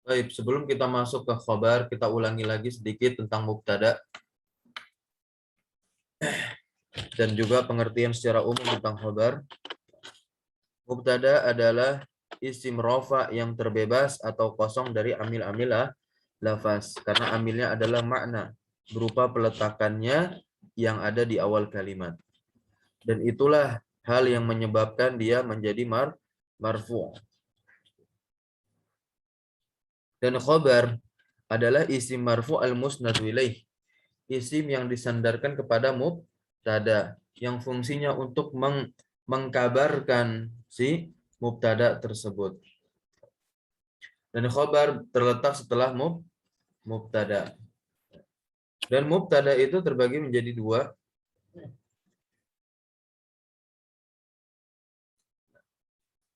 Baik, sebelum kita masuk ke khobar, kita ulangi lagi sedikit tentang mubtada dan juga pengertian secara umum tentang khobar. Mubtada adalah isim rofa yang terbebas atau kosong dari amil-amil lafaz. Karena amilnya adalah makna, berupa peletakannya yang ada di awal kalimat. Dan itulah hal yang menyebabkan dia menjadi marfu'. Dan khobar adalah isim marfu' al-musnadu ilaih. Isim yang disandarkan kepada mubtada, yang fungsinya untuk mengkabarkan si mubtada tersebut. Dan khobar terletak setelah mubtada. Dan mubtada itu terbagi menjadi dua.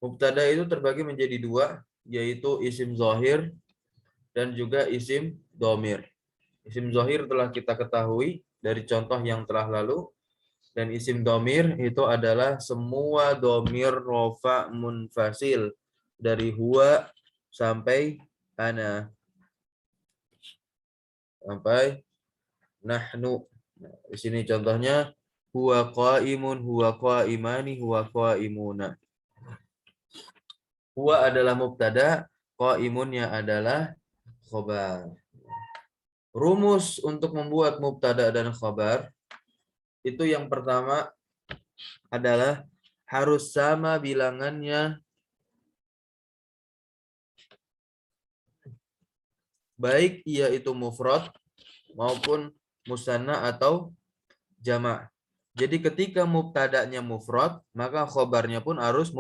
Mubtada itu terbagi menjadi dua, yaitu isim zahir dan juga isim domir. Isim zahir telah kita ketahui dari contoh yang telah lalu. Dan isim domir itu adalah semua domir rofa munfasil dari huwa sampai ana sampai nahnu. Nah, di sini contohnya huwa qaimun, huwa qaimani, huwa qaimuna. Huwa adalah mubtada, qaimunnya adalah khobar. Rumus untuk membuat mubtada dan khobar itu yang pertama adalah harus sama bilangannya, baik ia itu mufrad maupun musanna atau jamak. Jadi ketika mubtada'nya mufrad, maka khobarnya pun harus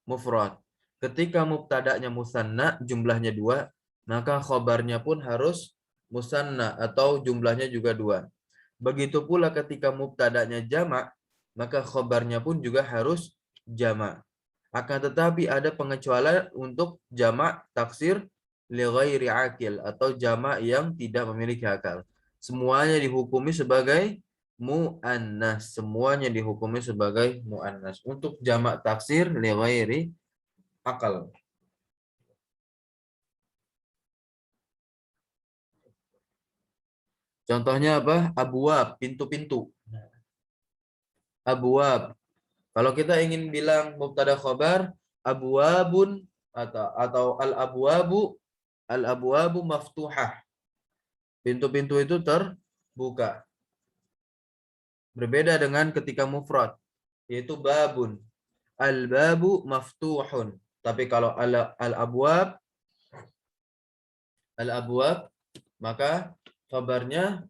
mufrad. Ketika mubtada'nya musanna, jumlahnya 2, maka khobarnya pun harus musanna atau jumlahnya juga 2. Begitu pula ketika mubtada'nya jamak, maka khobarnya pun juga harus jamak. Akan tetapi ada pengecualian untuk jamak taksir li ghairi akil atau jamak yang tidak memiliki akal. Semuanya dihukumi sebagai muannas. Semuanya dihukumi sebagai muannas. Untuk jamak taksir li ghairi akal. Contohnya apa? Abwab, pintu-pintu. Abwab. Kalau kita ingin bilang mubtada khobar, abwabun atau al-abwabu maftuhah. Pintu-pintu itu terbuka. Berbeda dengan ketika mufrad, yaitu babun. Al-babu maftuhun. Tapi kalau al-abwab, maka kabarnya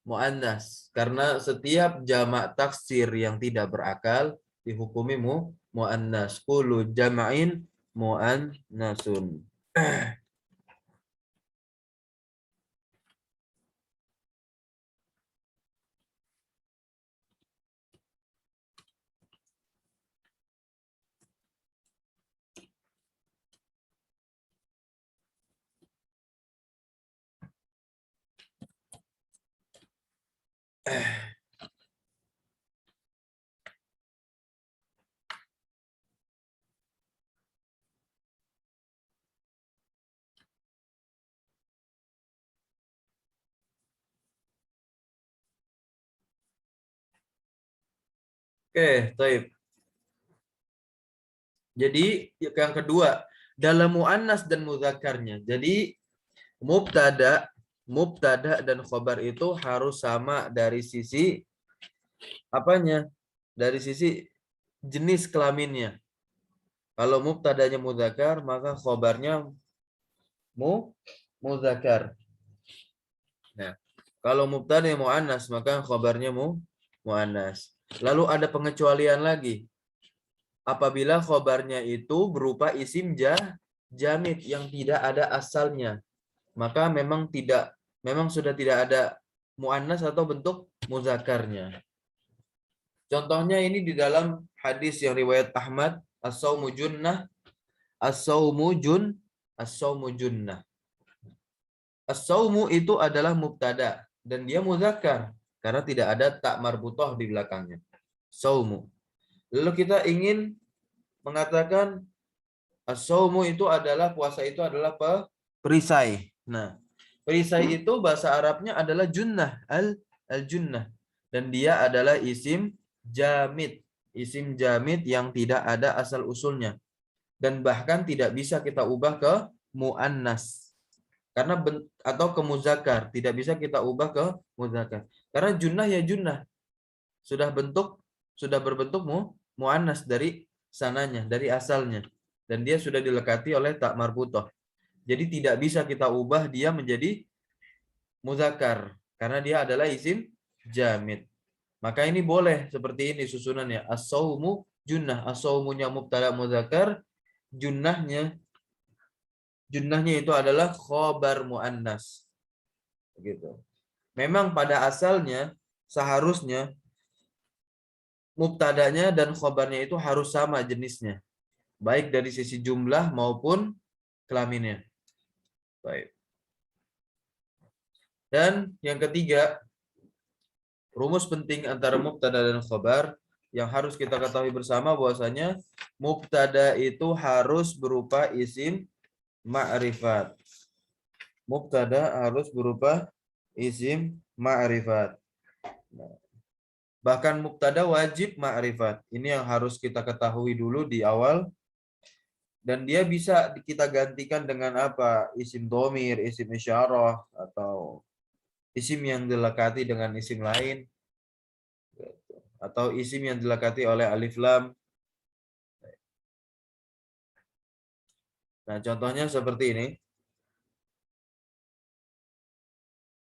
muannas. Karena setiap jamak taksir yang tidak berakal dihukumi muannas. Kullu jama'in muannasun. Oke, taib. Jadi yang kedua, dalam muannas dan mudzakarnya. Jadi mubtada, mubtada dan khobar itu harus sama dari sisi apanya? Dari sisi jenis kelaminnya. Kalau mubtadanya mudzakar, maka khobarnya mudzakar. Nah, kalau mubtada muannas, maka khobarnya muannas. Lalu ada pengecualian lagi. Apabila khobarnya itu berupa isim jamid yang tidak ada asalnya, maka memang sudah tidak ada muannas atau bentuk muzakarnya. Contohnya ini di dalam hadis yang riwayat Ahmad, as-saumu junnah, as-saumu junnah. As-saumu itu adalah mubtada dan dia muzakkar karena tidak ada tak marbutoh di belakangnya. Saumu. Lalu kita ingin mengatakan As-saumu itu adalah puasa itu adalah perisai. Nah, perisai itu bahasa Arabnya adalah junnah, al-junnah. Dan dia adalah isim jamid. Isim jamid yang tidak ada asal usulnya. Dan bahkan tidak bisa kita ubah ke muannas. Karena atau ke muzakkar, tidak bisa kita ubah ke muzakkar. Karena junnah ya junnah. Sudah berbentuk muannas dari sananya, dari asalnya. Dan dia sudah dilekati oleh tak marbutoh. Jadi tidak bisa kita ubah dia menjadi muzakkar karena dia adalah isim jamid. Maka ini boleh seperti ini susunannya. As-saumu junnah. As-saumunya mubtada muzakkar, junnahnya itu adalah khobar muannas. Begitu. Memang pada asalnya seharusnya mubtadanya dan khobarnya itu harus sama jenisnya. Baik dari sisi jumlah maupun kelaminnya. Baik. Dan yang ketiga, rumus penting antara mubtada dan khobar yang harus kita ketahui bersama bahwasanya mubtada itu harus berupa isim ma'rifat. Mubtada harus berupa isim ma'rifat. Bahkan mubtada wajib ma'rifat. Ini yang harus kita ketahui dulu di awal. Dan dia bisa kita gantikan dengan apa? Isim domir, isim isyarah, atau isim yang dilekati dengan isim lain. Atau isim yang dilekati oleh alif lam. Nah, contohnya seperti ini.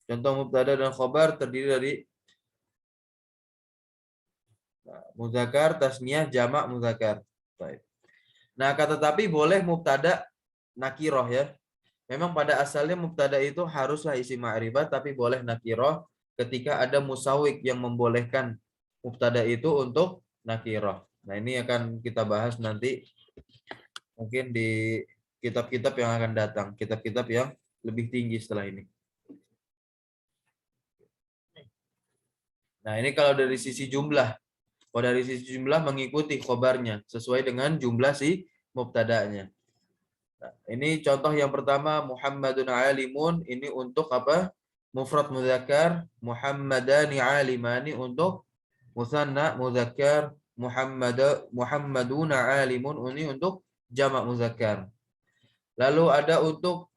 Contoh mubtada dan khobar terdiri dari muzakkar, tasniyah, jamak muzakkar. Nah, tetapi boleh mubtada nakiroh ya. Memang pada asalnya mubtada itu haruslah isim ma'rifat, tapi boleh nakiroh ketika ada musawik yang membolehkan mubtada itu untuk nakiroh. Nah, ini akan kita bahas nanti mungkin di kitab-kitab yang akan datang, kitab-kitab yang lebih tinggi setelah ini. Nah, ini kalau dari sisi jumlah. Kalau dari sisi jumlah mengikuti khobarnya sesuai dengan jumlah si mubtada'nya. Nah, ini contoh yang pertama Muhammadun alimun, ini untuk apa? Mufrad mudzakkar, Muhammadani alimani untuk musanna mudzakkar, Muhammaduna alimun ini untuk jamak mudzakkar. Lalu ada untuk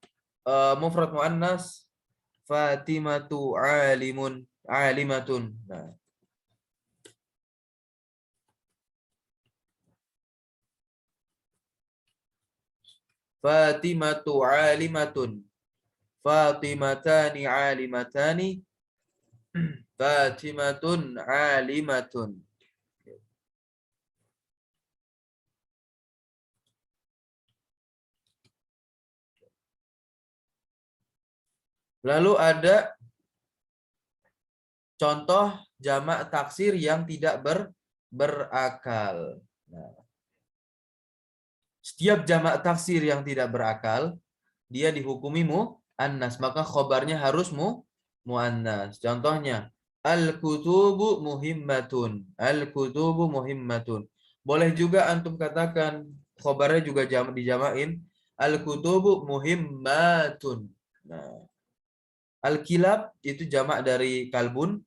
mufrad muannas Fatimatu alimun alimatun. Nah, Fatimatu alimatun. Fatimatani alimatani. Fatimatun alimatun. Lalu ada contoh jamak taksir yang tidak berakal. Nah, setiap jamak taksir yang tidak berakal, dia dihukumi muannas, maka khobarnya harus muannas. Contohnya, al-kutubu muhimmatun. Al-kutubu muhimmatun. Boleh juga antum katakan khobarnya juga dijamain al-kutubu muhimmatun. Nah, al-kilab itu jamak dari kalbun.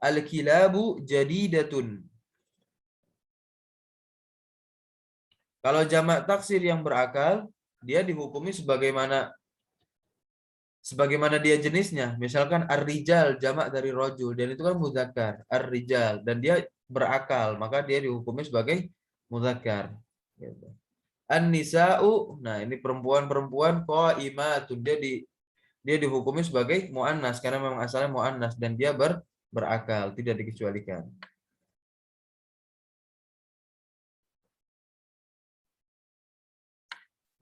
Al-kilabu jadidatun. Kalau jamak taksir yang berakal, dia dihukumi sebagaimana dia jenisnya. Misalkan ar-rijal jamak dari rojul, dan itu kan mudzakkar, ar-rijal, dan dia berakal, maka dia dihukumi sebagai mudzakkar. Gitu. An-nisa'u, nah ini perempuan-perempuan qaimatun, dia dihukumi sebagai muannas karena memang asalnya muannas dan dia berakal, tidak dikecualikan.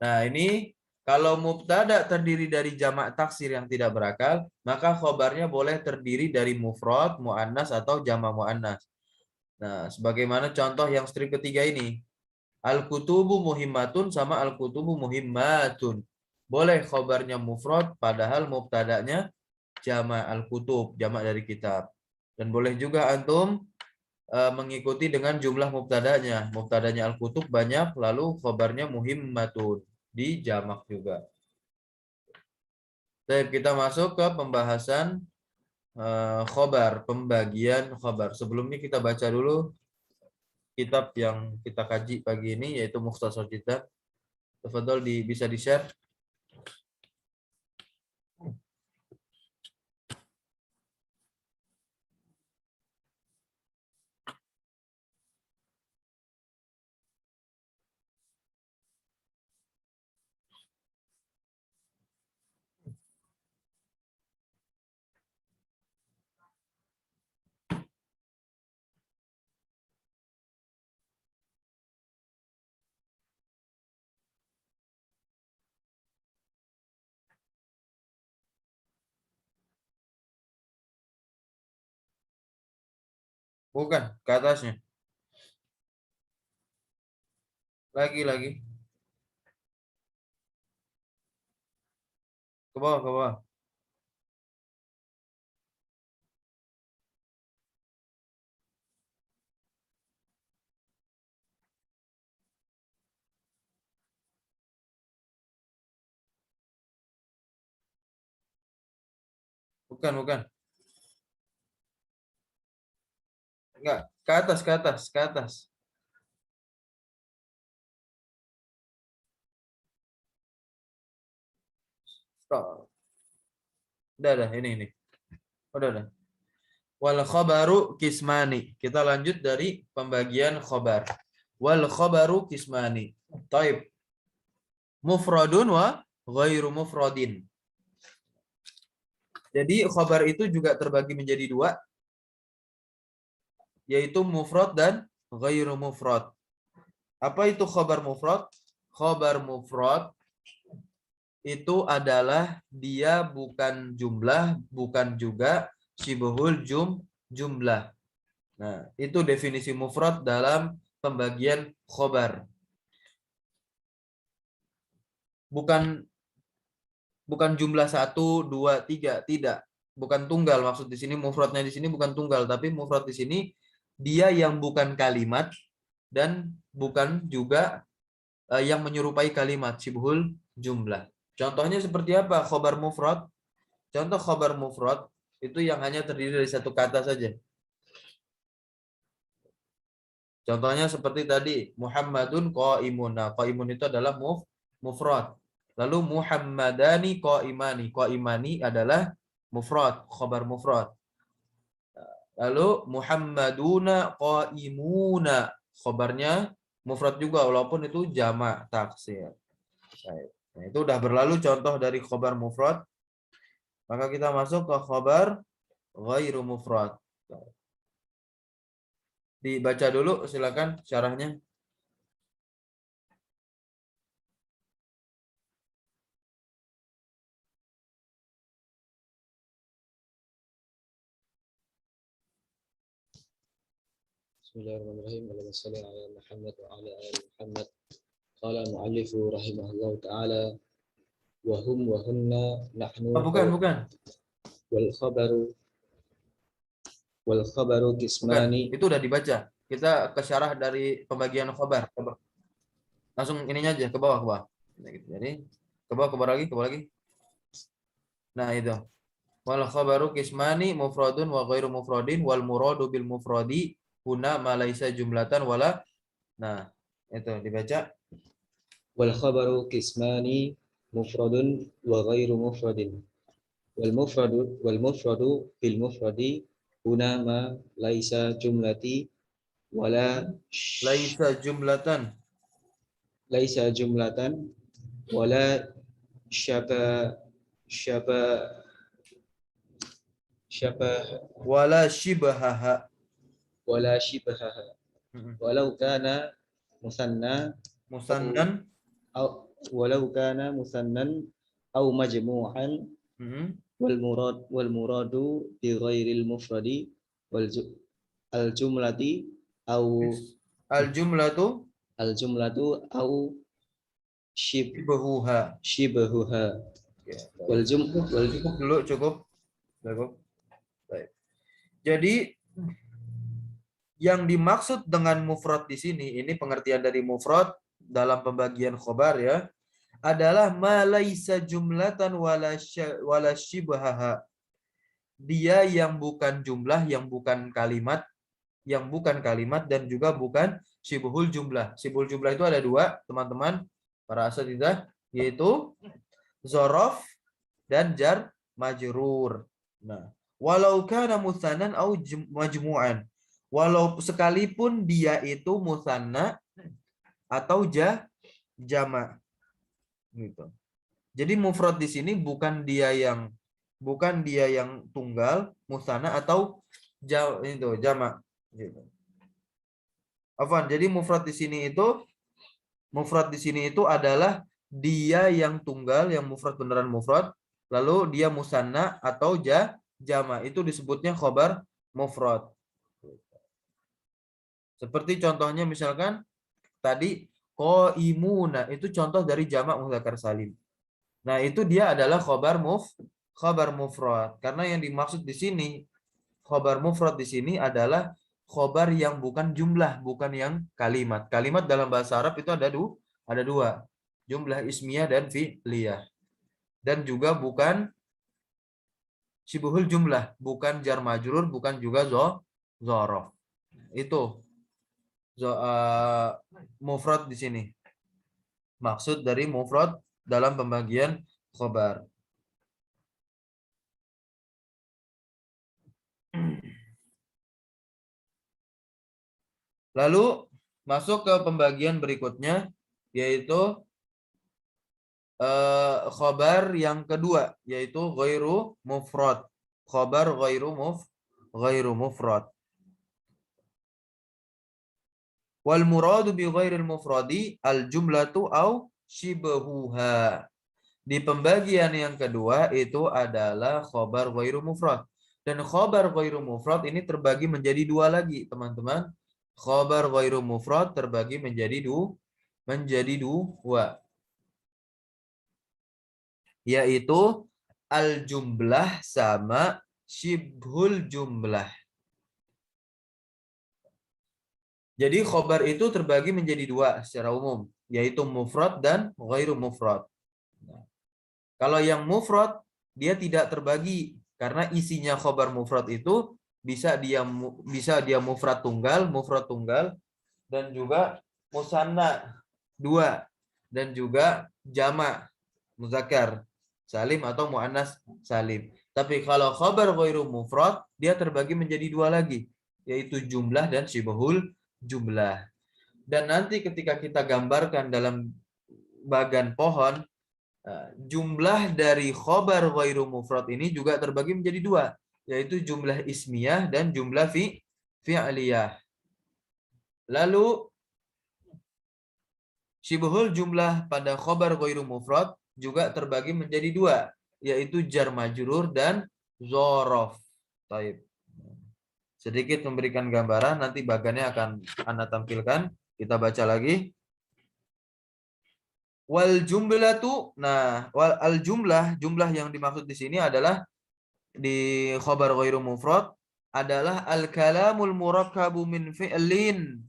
Nah, ini kalau mubtada terdiri dari jamak taksir yang tidak berakal, maka khobarnya boleh terdiri dari mufrad, muannas atau jamak muannas. Nah, sebagaimana contoh yang strip ketiga ini. Al-kutubu muhimmatun sama al-kutubu muhimmatun. Boleh khobarnya mufrad padahal mubtadanya jamak al-kutub, jamak dari kitab. Dan boleh juga antum mengikuti dengan jumlah mubtadanya. Mubtadanya al-kutub banyak, lalu khobarnya muhimmatun. Di jamak juga. Baik, kita masuk ke pembahasan khobar, pembagian khobar. Sebelumnya kita baca dulu kitab yang kita kaji pagi ini, yaitu Mukhtasar Kitab. Tafadhol bisa di-share. Bukan, ke atasnya. Lagi. Ke bawah, ke bawah. Bukan. Enggak, ke atas. Stop. Udah, ini. Udah. Wal khobaru kismani. Kita lanjut dari pembagian khobar. Wal khobaru kismani. Taib. Mufradun wa ghairu mufradin. Jadi khobar itu juga terbagi menjadi dua, yaitu mufrad dan ghairu mufrad. Apa itu khobar mufrad? Khobar mufrad itu adalah dia bukan jumlah, bukan juga syibhul jumlah. Nah, itu definisi mufrad dalam pembagian khobar. Bukan jumlah 1, 2, 3, tidak. Bukan tunggal, maksud di sini mufradnya di sini bukan tunggal, tapi mufrad di sini dia yang bukan kalimat dan bukan juga yang menyerupai kalimat syibhul jumlah. Contohnya seperti apa? Khobar mufrad. Contoh khobar mufrad itu yang hanya terdiri dari satu kata saja. Contohnya seperti tadi, Muhammadun qaimun. Nah, qaimun itu adalah mufrad. Lalu Muhammadani qaimani. Qaimani adalah mufrad, khobar mufrad. Lalu Muhammaduna qaimuna. Khobarnya mufrad juga walaupun itu jamak taksir. Nah, itu udah berlalu contoh dari khobar mufrad. Maka kita masuk ke khobar ghairu mufrad. Dibaca dulu silakan syarahnya. Bismillahirrahmanirrahim. Allahumma shalli ala Muhammad wa ala ali Muhammad. Qala al-mu'allif rahimahullahu ta'ala wa hum wa hunna nahnu Bukan. wal khabaru qismani. Itu udah dibaca. Kita ke syarah dari pembagian khobar. Langsung ininya aja ke bawah. Jadi ke bawah lagi. Nah, itu. Wal khabaru qismani mufradun wa ghairu mufradin wal muradu bil mufradi huna ma laisa jumlatan wala. Nah, itu dibaca. Wal khabaru qismani mufradun wa ghairu mufradin. Wal mufradu bil mufradi huna ma laisa jumlati wala Laisa jumlatan wala syaba wala shibahaha. walau kana musannan au majmu'an wal muradu bi ghairil mufradi al jumlatu au Shibahuha. Cukup. Baik. Jadi Yang dimaksud dengan mufrad di sini, ini pengertian dari mufrad dalam pembagian khobar ya, adalah ma laisa jumlatan wala shibhaha. Dia yang bukan jumlah, yang bukan kalimat dan juga bukan syibhul jumlah. Syibhul jumlah itu ada dua, teman-teman, para asatidzah, yaitu zorof dan jar majrur. Nah, walau kana musannan au majmu'an. Walau sekalipun dia itu musanna atau jama' gitu. Jadi mufrad di sini bukan dia yang tunggal, musanna atau jama' gitu. Afwan, jadi mufrad di sini itu adalah dia yang tunggal, yang mufrad beneran mufrad, lalu dia musanna atau jama, itu disebutnya khobar mufrad. Seperti contohnya misalkan tadi qaimuna, itu contoh dari jamak mudzakkar salim. Nah, itu dia adalah khobar mufrad. Karena yang dimaksud di sini khobar mufrad di sini adalah khobar yang bukan jumlah, bukan yang kalimat. Kalimat dalam bahasa Arab itu ada dua. Jumlah ismiyah dan fi'liyah. Dan juga bukan syibhul jumlah, bukan jar majrur, bukan juga zorof. Itu mufrad di sini. Maksud dari mufrad dalam pembagian khobar. Lalu masuk ke pembagian berikutnya, yaitu khobar yang kedua, yaitu ghairu mufrad. Khobar ghairu mufrad. Wal muradu bi ghairil mufradi al jumlatu au shibhuha. Di pembagian yang kedua itu adalah khobar ghairu mufrad. Dan khobar ghairu mufrad ini terbagi menjadi dua lagi, teman-teman. Khobar ghairu mufrad terbagi menjadi dua. Yaitu al jumlah sama shibhul jumlah. Jadi khobar itu terbagi menjadi dua secara umum, yaitu mufrad dan ghairu mufrad. Nah, kalau yang mufrad dia tidak terbagi karena isinya khobar mufrad itu bisa dia mufrad tunggal dan juga musanna dua dan juga jama' muzakkar salim atau muannas salim. Tapi kalau khobar ghairu mufrad dia terbagi menjadi dua lagi, yaitu jumlah dan syibhul jumlah. Dan nanti ketika kita gambarkan dalam bagan pohon, jumlah dari khobar ghairu mufrad ini juga terbagi menjadi dua, yaitu jumlah ismiyah dan jumlah fi'liyah. Lalu syibhul jumlah pada khobar ghairu mufrad juga terbagi menjadi dua, yaitu jar majrur dan zorof. Taib. Sedikit memberikan gambaran, nanti bagannya akan Anda tampilkan. Kita baca lagi. Wal jumlatu, jumlah yang dimaksud di sini adalah di khabar ghairu mufrad adalah al kalamul murakkabu min fi'lin.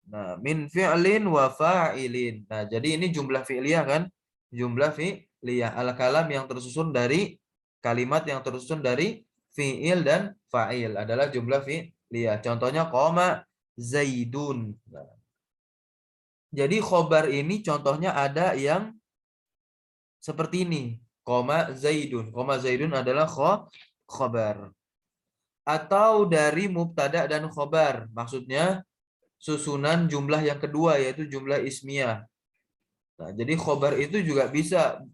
Nah, min fi'lin wa fa'ilin. Nah, jadi ini jumlah fi'liyah kan? Jumlah fi'liyah. Al kalam yang tersusun dari kalimat yang tersusun dari fi'il dan fa'il adalah jumlah fi'liyah. Contohnya qoma zaidun. Nah, jadi khobar ini contohnya ada yang seperti ini. Qoma zaidun. Qoma zaidun adalah khobar. Atau dari mubtada dan khobar. Maksudnya susunan jumlah yang kedua yaitu jumlah ismiyah. Nah, jadi khobar itu juga bisa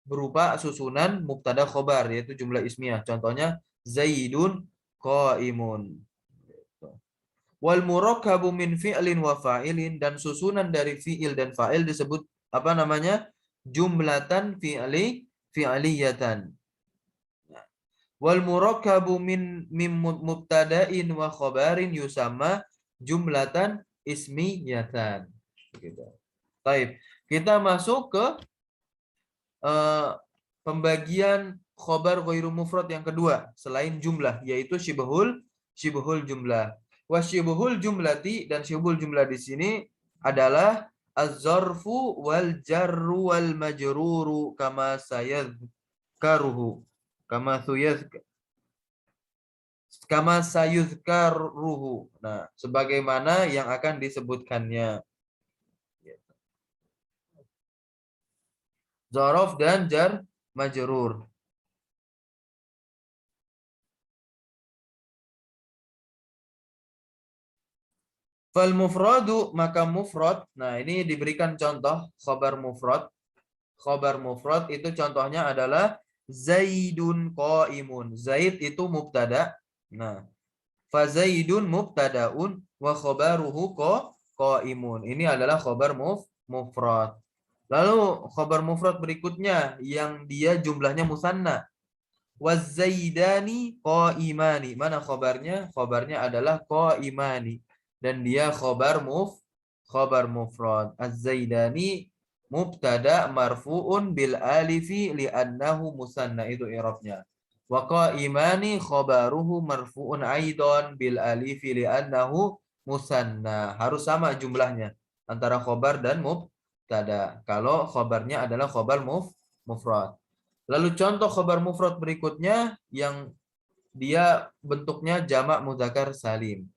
berupa susunan mubtada khobar yaitu jumlah ismiyah. Contohnya zaidun qaimun. Wal murakkabu min fi'lin wa fa'ilin, dan susunan dari fi'il dan fa'il disebut apa namanya? Jumlatan fi'liyatan. Wal murakkabu min mubtada'in wa khabarin yusamma jumlatan ismiyatan. Gitu. Baik, kita masuk ke pembagian khobar ghairu mufrad yang kedua selain jumlah, yaitu syibhul syibhul jumlah. Wa syibhul jumlati, dan syibhul jumlah di sini adalah az-zarfu wal jarru wal majruru kama sayadhkaruhu. Kama sayuzkaruhu. Nah, sebagaimana yang akan disebutkannya. Dzaraf dan jar majrur. Fal mufradu, maka mufrad. Nah, ini diberikan contoh khabar mufrad. Khabar mufrad itu contohnya adalah Zaidun qaimun. Zaid itu mubtada. Nah, fa Zaidun mubtadaun wa khabaruhu qaimun. Ini adalah khabar mufrad. Lalu khabar mufrad berikutnya yang dia jumlahnya musanna. Wazaidani qaimani. Mana khabarnya? Khabarnya adalah qaimani. Dan dia khabar mufrad. Az-zaidani mubtada marfu'un bil alifi li'annahu musanna. Itu i'rabnya. Wa qaimani khabaruhu marfu'un aidan bil alifi li'annahu musanna. Harus sama jumlahnya antara khabar dan mubtada. Kalau khabarnya adalah khabar mufrad. Lalu contoh khabar mufrad berikutnya yang dia bentuknya jamak mudzakkar salim.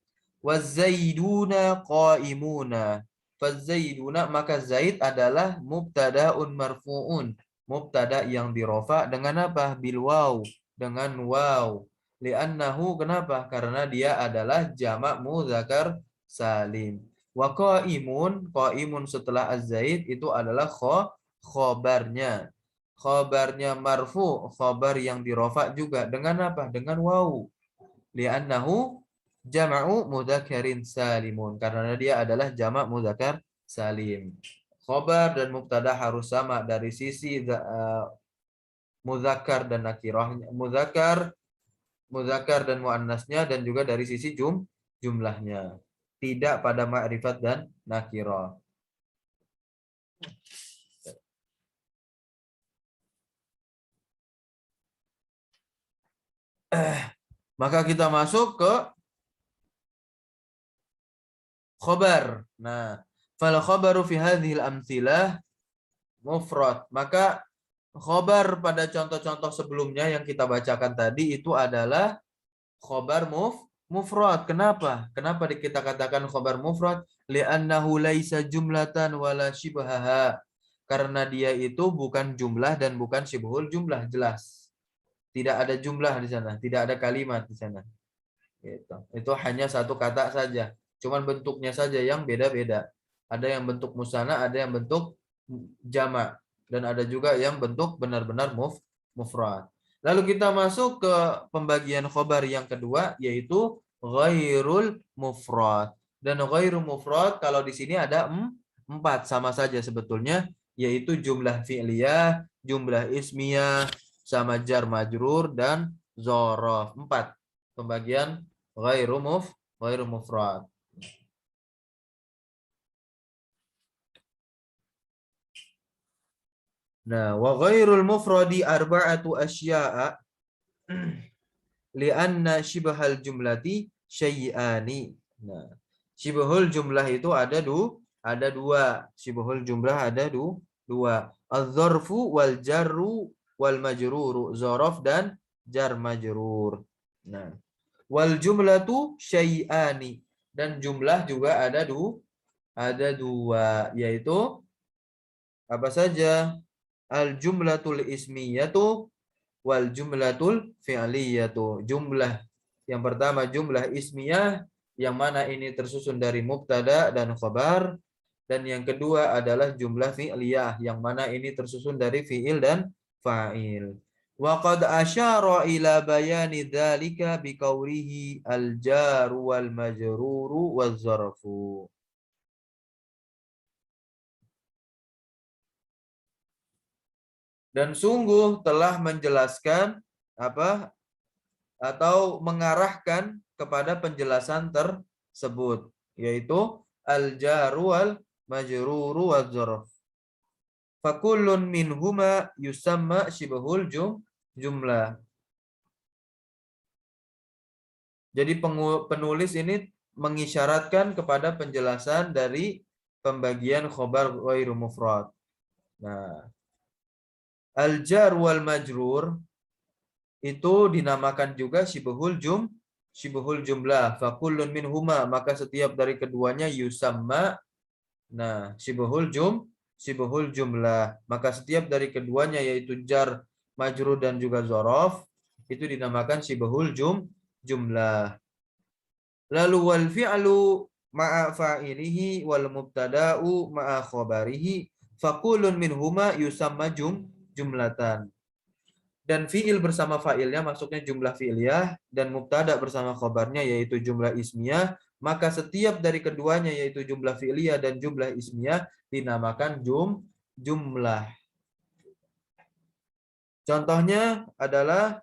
Wazaiduna qaimuna. Fazaiduna, maka zaid adalah mubtadaun marfuun. Mubtada yang dirofa dengan apa? Bil waw, dengan waw. Li'annahu, kenapa? Karena dia adalah jamak mudzakkar salim. Wa qaimun setelah az-zaid itu adalah khobarnya. Khabarnya marfu, khabar yang dirofa juga dengan apa? Dengan waw. Li'annahu jama'u mudzakkarin salimun. Karena dia adalah jamak mudzakkar salim. Khabar dan mubtada harus sama dari sisi mudzakkar dan nakirahnya. Mudzakkar dan muannasnya, dan juga dari sisi jumlahnya. Tidak pada ma'rifat dan nakirah. Maka kita masuk ke khobar. Nah, fal khabaru fi hadhil amtsilah mufrad. Maka khobar pada contoh-contoh sebelumnya yang kita bacakan tadi itu adalah khobar mufrad. Kenapa? Kenapa kita katakan khobar mufrad? Li'annahu laisa jumlatan wala shibhaha. Karena dia itu bukan jumlah dan bukan syibhul jumlah, jelas. Tidak ada jumlah di sana, tidak ada kalimat di sana. Itu hanya satu kata saja. Cuman bentuknya saja yang beda-beda. Ada yang bentuk musanna, ada yang bentuk jamak, dan ada juga yang bentuk benar-benar mufrad. Lalu kita masuk ke pembagian khobar yang kedua, yaitu ghairul mufrad. Dan ghairul mufrad kalau di sini ada 4 sama saja sebetulnya, yaitu jumlah fi'liyah, jumlah ismiyah, sama jar majrur dan dzaraf. 4 pembagian ghairu mufrad. Nah, wa ghairul mufradi arba'atu asya'a li'anna shibhal jumlati syai'ani. Nah, shibhul jumlah itu ada dua. Shibhul jumlah ada dua. Az-zarfu wal jarru wal majruru. Zaraf dan jar majrur. Nah, wal jumlatu syai'ani, dan jumlah juga ada dua, yaitu apa saja? Al jumlatul ismiyatu wal jumlatul fi'liyatu. Jumlah yang pertama jumlah ismiyah, yang mana ini tersusun dari mubtada dan khabar, dan yang kedua adalah jumlah fi'liyah, yang mana ini tersusun dari fi'il dan fa'il. Wa qad asyara ila bayani dzalika biqaulihi al-jaru wal majruru waz zarfu. Dan sungguh telah menjelaskan apa atau mengarahkan kepada penjelasan tersebut, yaitu al-jaru wal majruru waz zarf. Fakullun minhuma yusamma syibhul jumlah. Jadi penulis ini mengisyaratkan kepada penjelasan dari pembagian khobar ghairu mufrad. Nah, al-jar wal majrur itu dinamakan juga syibhul jumlah. Fakullun minhuma, maka setiap dari keduanya yusamma. Nah, syibhul jumlah. Maka setiap dari keduanya yaitu jar, majrur dan juga dzaraf itu dinamakan syibhul jumlah. Lalu wal fi'lu ma'a fa'ilihi wal mubtada'u ma'a khabarihi fakulun minhuma yusamma jumlatan. Dan fi'il bersama fa'ilnya masuknya jumlah fi'liyah dan mubtada bersama khabarnya yaitu jumlah ismiyah, maka setiap dari keduanya yaitu jumlah fi'liyah dan jumlah ismiyah dinamakan jumlah. Contohnya adalah,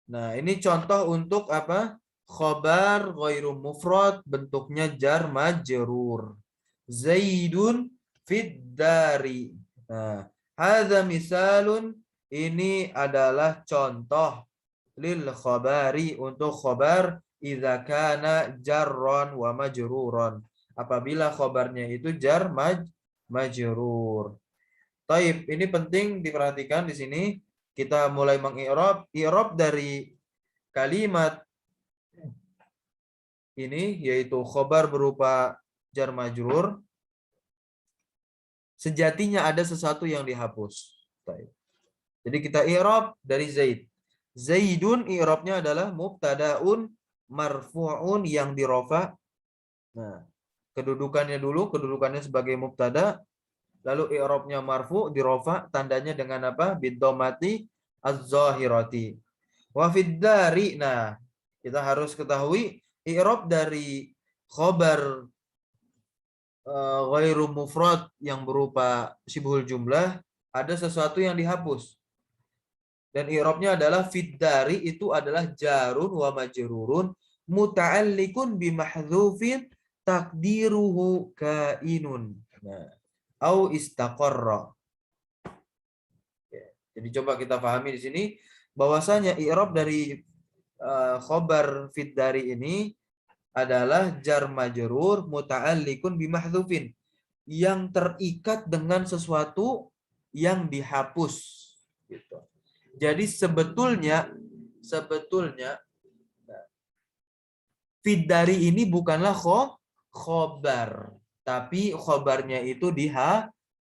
nah ini contoh untuk apa? Khobar ghairu mufrad bentuknya jar majrur. Zaidun fid dari. Nah, hadza misalun, ini adalah contoh lil khabari untuk khobar idza kana jarron wa majruron. Apabila khobarnya itu jar majrur. Taib, ini penting diperhatikan di sini. Kita mulai mengi'rab. I'rab dari kalimat ini yaitu khobar berupa jar majrur. Sejatinya ada sesuatu yang dihapus. Taib. Jadi kita i'rab dari Zaid. Zaidun i'rabnya adalah mubtadaun marfu'un yang dirofa. Nah, kedudukannya dulu, kedudukannya sebagai mubtada. Lalu i'rabnya marfu dirofa, tandanya dengan apa? Biddomati az-zahirati. Wa fid dari. Nah, kita harus ketahui i'rab dari khobar ghairu mufrad yang berupa syibhul jumlah ada sesuatu yang dihapus. Dan i'rabnya adalah fid dari itu adalah jarun wa majrurun muta'alliqun bi mahdhufin takdiruhu kainun. Nah, au istaqarra. Jadi coba kita pahami di sini bahwasanya i'rab dari khobar fid dari ini adalah jar majrur muta'alliqun bi mahdhufin yang terikat dengan sesuatu yang dihapus gitu. Jadi sebetulnya fid dari ini bukanlah khobar, tapi khobarnya itu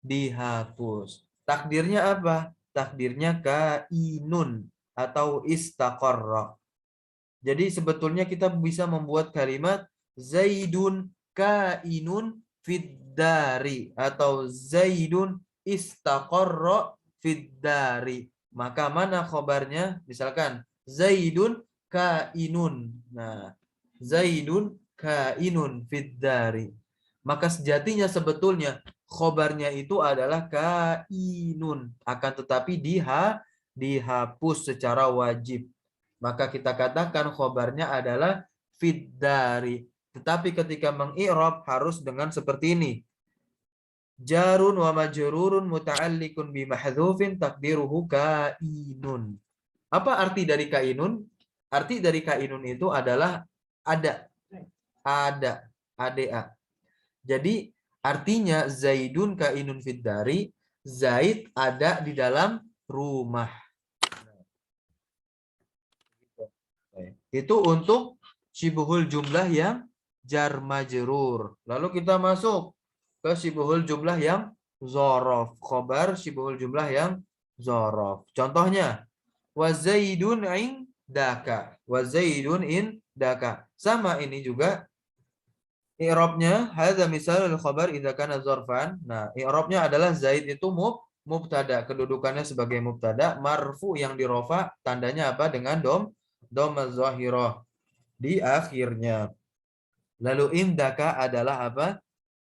dihapus. Takdirnya apa? Takdirnya kainun atau istaqarra. Jadi sebetulnya kita bisa membuat kalimat Zaidun kainun fid dari atau Zaidun istaqarra fid dari. Maka mana khobarnya? Misalkan Zaidun kainun. Nah, Zaidun kainun fid dari. Maka sejatinya sebetulnya khobarnya itu adalah kainun, akan tetapi dihapus secara wajib. Maka kita katakan khobarnya adalah fid dari. Tetapi ketika mengi'rab harus dengan seperti ini. Jarun wa majrurun muta'alliqun bi mahdhufin takdiruhu kainun. Apa arti dari kainun? Arti dari kainun itu adalah ada. Ada. Ada. Jadi artinya Zaidun kainun fid dari, Zaid ada di dalam rumah. Itu untuk syibhul jumlah yang jar majrur. Lalu kita masuk ke syibhul jumlah yang dzaraf. Khobar syibhul jumlah yang dzaraf. Contohnya wa zaidun indaka. Wa zaidun indaka. Sama ini juga i'rabnya hadza misalul khabar idza kana dzarfan. Nah, i'rabnya adalah Zaid itu mubtada, kedudukannya sebagai mubtada, marfu yang dirofa, tandanya apa? Dengan dhamma zahirah di akhirnya. Lalu indaka adalah apa?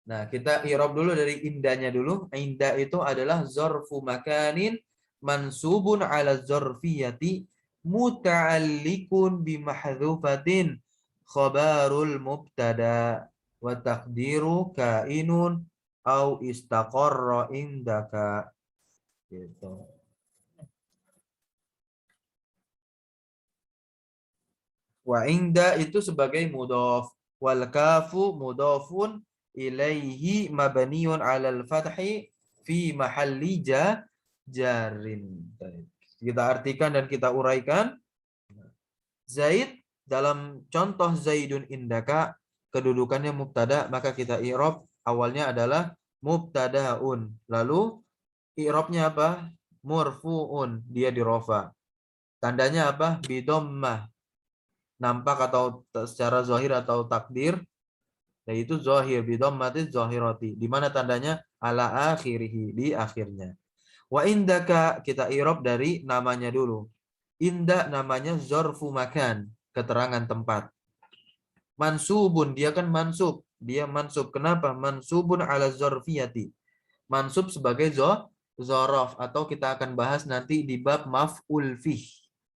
Nah, kita i'rab dulu dari indanya dulu. Inda itu adalah zarfu makanin mansubun ala zarfiyati muta'alliqun bi mahdhufatin khabarul mubtada wa taqdiru kainun au istaqarra indaka gitu. Wa inda itu sebagai mudhaf. Wal kafu mudhafun ilaihi mabniun 'alal fathi fi mahalli jarin. Kita artikan dan kita uraikan. Zaid dalam contoh Zaidun indaka kedudukannya mubtada, maka kita i'rab awalnya adalah mubtadaun. Lalu i'rabnya apa? Murfu'un, dia dirofa. Tandanya apa? Bidommah. Nampak atau secara zahir atau takdir, yaitu zahir bidommati zahirati. Di mana tandanya? Ala akhirih, di akhirnya. Wa indaka kita i'rab dari namanya dulu. Inda namanya zorfu makan, keterangan tempat. Mansubun, dia kan mansub. Dia mansub. Kenapa? Mansubun ala zorfiyati. Mansub sebagai zorof. Atau kita akan bahas nanti di bab maf'ul fih.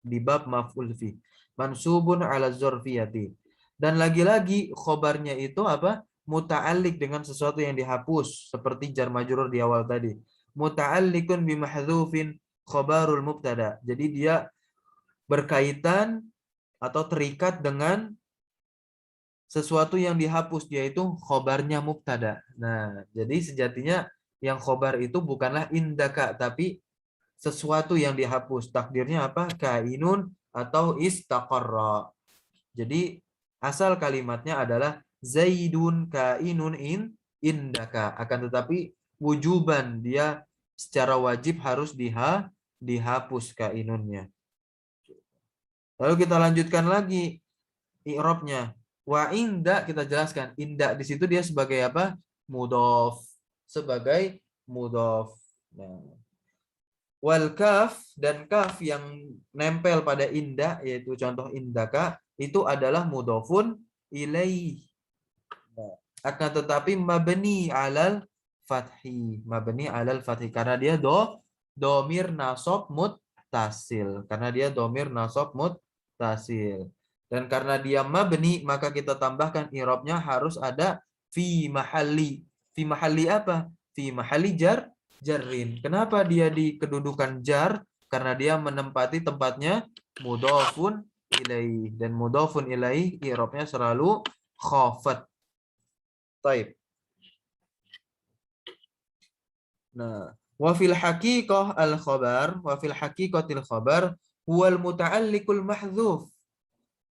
Di bab maf'ul fih. Mansubun ala zorfiyati. Dan lagi-lagi khobarnya itu apa? Muta'allik dengan sesuatu yang dihapus. Seperti jar majrur di awal tadi. Muta'allikun bimahdhufin khobarul mubtada. Jadi dia berkaitan atau terikat dengan sesuatu yang dihapus, yaitu khobarnya mubtada. Nah, jadi sejatinya yang khobar itu bukanlah indaka, tapi sesuatu yang dihapus. Takdirnya apa? Kainun atau istaqarra. Jadi asal kalimatnya adalah Zaidun kainun indaka. Akan tetapi wujuban, dia secara wajib harus dihapus kainunnya. Lalu kita lanjutkan lagi i'rabnya. Wa inda kita jelaskan. Inda di situ dia sebagai apa? Mudhof. Sebagai mudhof. Nah. Wal kaf, dan kaf yang nempel pada inda, yaitu contoh indaka, itu adalah mudhofun ilaih. Nah. Akan tetapi mabni alal fathi. Mabni alal fathi. Karena dia domir nasab muttasil. Karena dia domir nasab muttasil. Dan karena dia mabni, maka kita tambahkan i'rabnya harus ada fi mahalli. Fi mahalli apa? Fi mahalli jarrin. Kenapa dia di kedudukan jar? Karena dia menempati tempatnya mudhofun ilaih. Dan mudhofun ilaih i'rabnya selalu khafat. Taib. Nah, wa fil haqiqah al-khabar, wa fil haqiqatil khabar huwal muta'alliqul mahdzuf.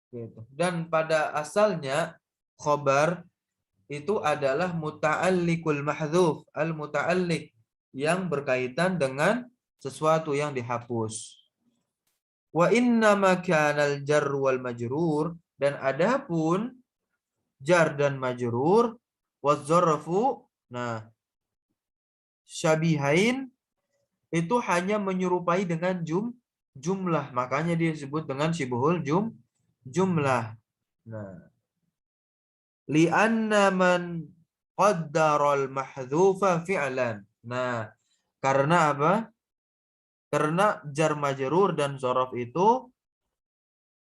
Gitu. Dan pada asalnya khobar itu adalah muta'alliqul mahdzuf, al-muta'alliq yang berkaitan dengan sesuatu yang dihapus. Wa inna ma kanal jar wal majrur, dan adapun jar dan majrur wadzarfu, nah syabihain itu hanya menyerupai dengan jumlah, makanya dia disebut dengan syibhul jumlah. Nah, li'anna man qaddaral mahdzufa fi'lan. Nah, karena apa? Karena jar majrur dan dzaraf itu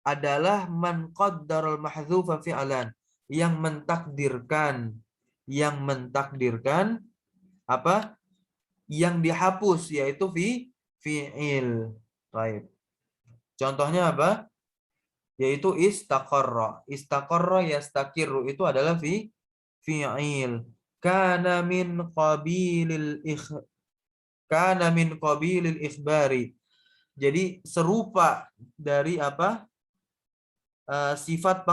adalah man qaddaral mahdzufa fi'lan, yang mentakdirkan apa? Yang dihapus, yaitu fi'il. Baik. Contohnya apa? Yaitu istaqarra. Istaqarra yastaqiru itu adalah fi'il. Kana min qabilil ikhbari. Jadi serupa dari apa? Sifat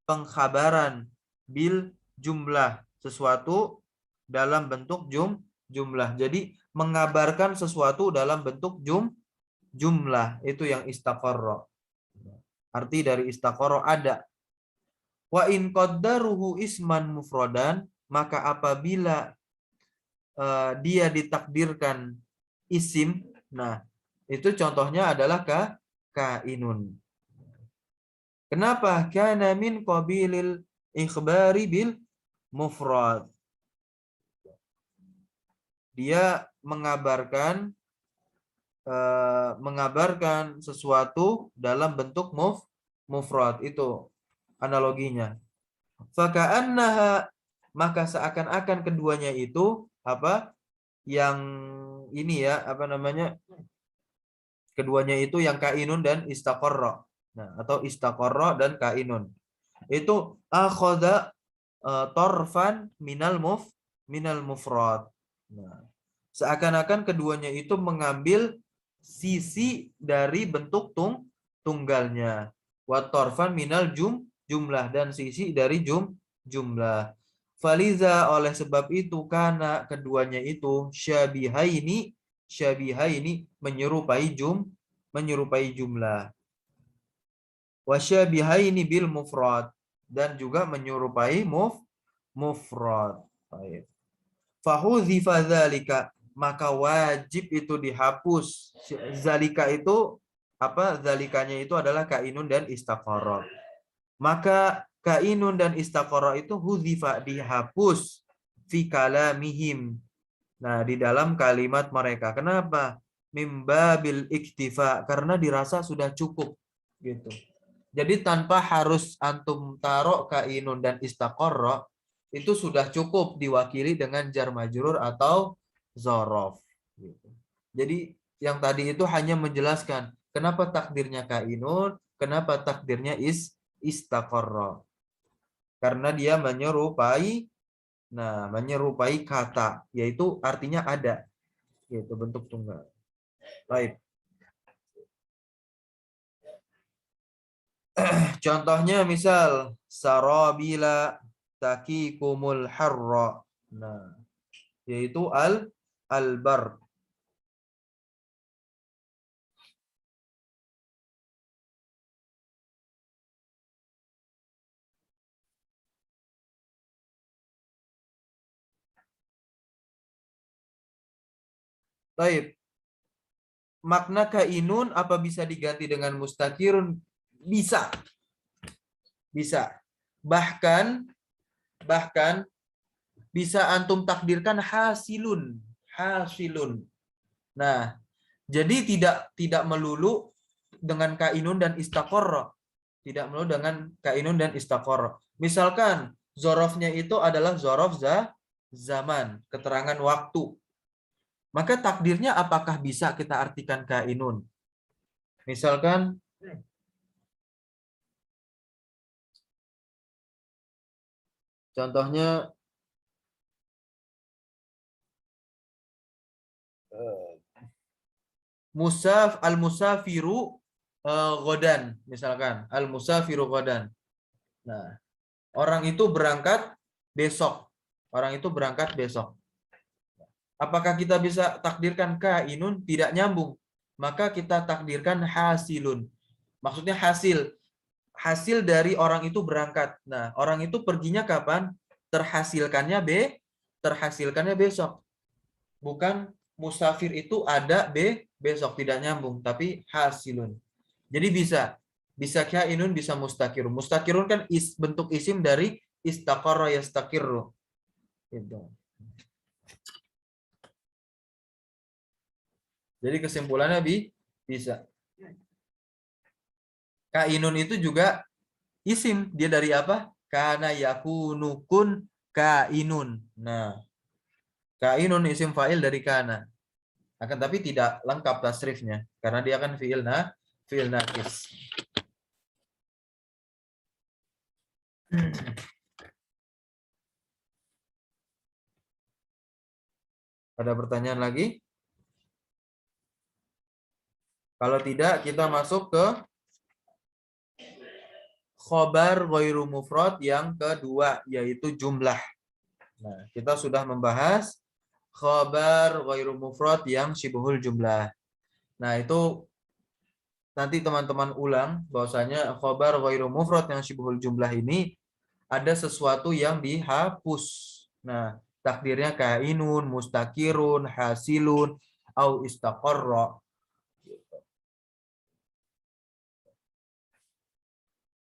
pengkhabaran bil jumlah, sesuatu dalam bentuk jumlah. Jadi mengabarkan sesuatu dalam bentuk jumlah, itu yang istaqarra. Arti dari istaqarra ada. Wa in qaddaruhu isman mufradan, maka apabila dia ditakdirkan isim, nah itu contohnya adalah kainun. Kenapa? Kana min qabilil ikhbari bil mufrad. Dia mengabarkan sesuatu dalam bentuk mufrad, itu analoginya. Faka'annaha, maka seakan-akan keduanya itu apa? Yang ini ya, apa namanya? Keduanya itu yang kainun dan istaqarra. Nah, atau istaqarra dan kainun. Itu akhadha torfan minal mufrad. Nah, seakan-akan keduanya itu mengambil sisi dari bentuk tunggalnya. Wa torfan minal jumlah dan sisi dari jumlah. Faliza oleh sebab itu karena keduanya itu syabihaini menyerupai jumlah. Wasyabihaini bil mufrad dan juga menyerupai mufrad. Baik. Fahudzifa dzalika maka wajib itu dihapus. Zalika itu apa? Zalikanya itu adalah kainun dan istaqarra. Maka kainun dan istaqarra itu hudzifa dihapus fi kalamihim. Nah, di dalam kalimat mereka. Kenapa? Mimbabil iktifa karena dirasa sudah cukup gitu. Jadi tanpa harus antum taruh kainun dan istaqarra itu sudah cukup diwakili dengan jar majrur atau zorof. Gitu. Jadi yang tadi itu hanya menjelaskan kenapa takdirnya kainun, kenapa takdirnya istaqarra. Karena dia menyerupai kata, yaitu artinya ada, yaitu bentuk tunggal. Baik. Contohnya misal sarabila taqikumul harra. Nah, yaitu al-bar. Baik. Makna kainun apa bisa diganti dengan mustakirun? Bisa. Bisa. Bahkan bisa antum takdirkan hasilun. Hasilun. Nah, jadi tidak melulu dengan kainun dan istaqarra. Tidak melulu dengan kainun dan istaqarra. Misalkan zorofnya itu adalah zorof zaman, keterangan waktu. Maka takdirnya apakah bisa kita artikan kainun? Misalkan contohnya al-musafiru godan, misalkan al-musafiru godan. Nah, orang itu berangkat besok. Orang itu berangkat besok. Apakah kita bisa takdirkan kainun? Tidak nyambung. Maka kita takdirkan hasilun. Maksudnya hasil. Hasil dari orang itu berangkat. Nah, orang itu perginya kapan? Terhasilkannya besok. Bukan musafir itu ada besok, tidak nyambung, tapi hasilun. Jadi bisa kainun, bisa mustakirun. Mustakirun kan bentuk isim dari istaqarra yastakirru. Gitu. Jadi kesimpulannya bisa. Kainun itu juga isim. Dia dari apa? Kana yakunu kun kainun. Nah, kainun isim fa'il dari kana. Akan tapi tidak lengkap tasrifnya karena dia kan fi'il nakis. Ada pertanyaan lagi? Kalau tidak, kita masuk ke khobar ghairu mufrad yang kedua, yaitu jumlah. Nah, kita sudah membahas khobar ghairu mufrad yang syibhul jumlah. Nah, itu nanti teman-teman ulang bahwasanya khobar ghairu mufrad yang syibhul jumlah ini ada sesuatu yang dihapus. Nah, takdirnya kainun, mustakirun, hasilun, au istaqarra.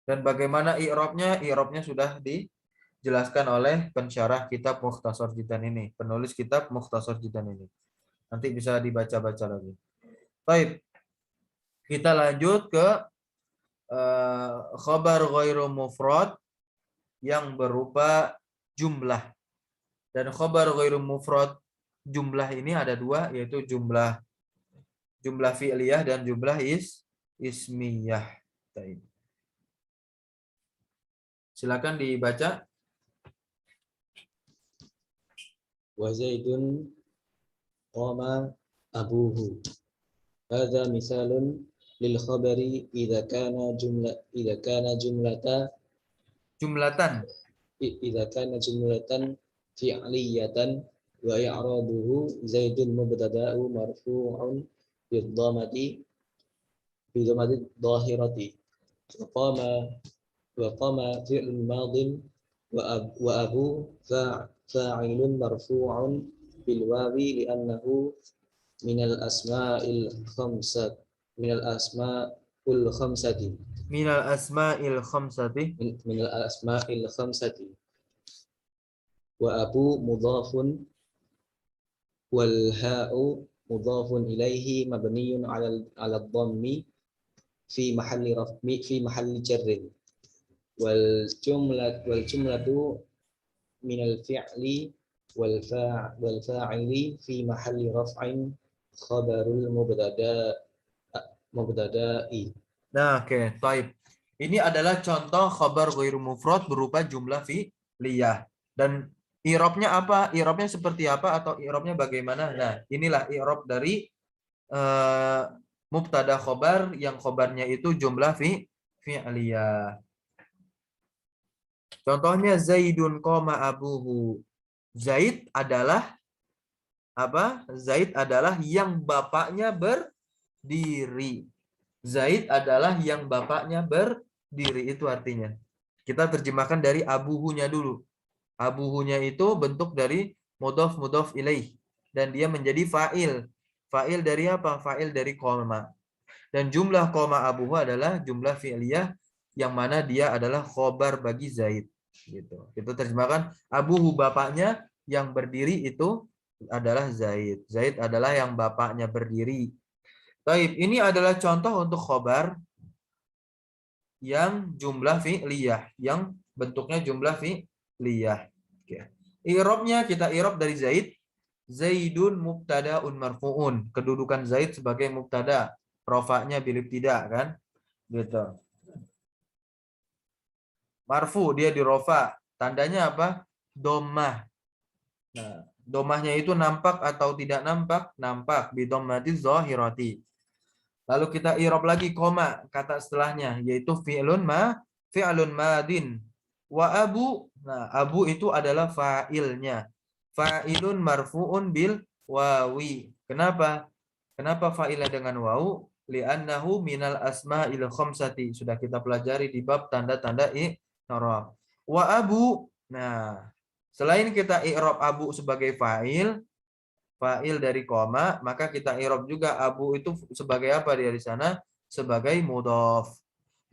Dan bagaimana i'rabnya? I'rabnya sudah dijelaskan oleh pensyarah kitab Mukhtasar Jidan ini, penulis kitab Mukhtasar Jidan ini. Nanti bisa dibaca-baca lagi. Baik. Kita lanjut ke khabar ghairu mufrad yang berupa jumlah. Dan khabar ghairu mufrad jumlah ini ada dua, yaitu jumlah fi'liyah dan jumlah ismiyah. Baik. Silakan dibaca. Wa Zaidun qama abuhu. Hadza misalun lil khabari idza kana Jumlatan. fi'liyatan wa i'rabuhu Zaidun mubtada'u marfu'un bid-dhammati dhahirati wa qama fi'lun madin wa abu fa'ilun marfu'un bil wawi li'annahu minal asma'il khamsat minal asma'ul khamsati Minal asma'il khamsati. minal asma'il khamsati wa abu mudhafun wal ha'u mudhafun ilaihi mabniyun 'ala dhammi fi mahalli jarrin wal jumlatu minal fi'li wal fa'ili fi mahalli raf'in khabarul mubtada'i. Nah, oke, taib. Ini adalah contoh khabar ghairu mufrad berupa jumlah fi'liyah. Dan i'rabnya apa? I'rabnya seperti apa atau i'rabnya bagaimana? Nah, inilah i'rab dari mubtada khabar yang khabarnya itu jumlah fi'liyah. Contohnya Zaidun qama abuhu. Zaid adalah apa? Zaid adalah yang bapaknya berdiri. Zaid adalah yang bapaknya berdiri, itu artinya. Kita terjemahkan dari abuhunya dulu. Abuhunya itu bentuk dari mudhaf ilaih dan dia menjadi fa'il. Fa'il dari apa? Fa'il dari koma. Dan jumlah koma abuhu adalah jumlah fi'liyah yang mana dia adalah khobar bagi Zaid. Gitu. Kita terjemahkan abuhu bapaknya yang berdiri itu adalah Zaid. Zaid adalah yang bapaknya berdiri. Baik, ini adalah contoh untuk khobar yang jumlah fi'liyah, yang bentuknya jumlah fi'liyah. Oke. I'rabnya kita i'rab dari Zaid. Zaidun mubtada'un marfu'un. Kedudukan Zaid sebagai mubtada. Rofa'nya bil ibtida kan? Gitu. Marfu dia di rofa. Tandanya apa? Dhammah. Nah, dhammahnya itu nampak atau tidak nampak? Nampak bi dhammatiz zahirati. Lalu kita i'rab lagi koma kata setelahnya yaitu fi'lun madin. Wa abu. Nah, abu itu adalah fa'ilnya. Fa'ilun marfu'un bil wawi. Kenapa? Kenapa fa'ilnya dengan wawu? Li'annahu minal asma'il khamsati. Sudah kita pelajari di bab tanda-tanda i'rab. Wa abu. Nah, selain kita i'rab abu sebagai fa'il dari koma, maka kita i'rab juga abu itu sebagai apa dia di sana? Sebagai mudhaf.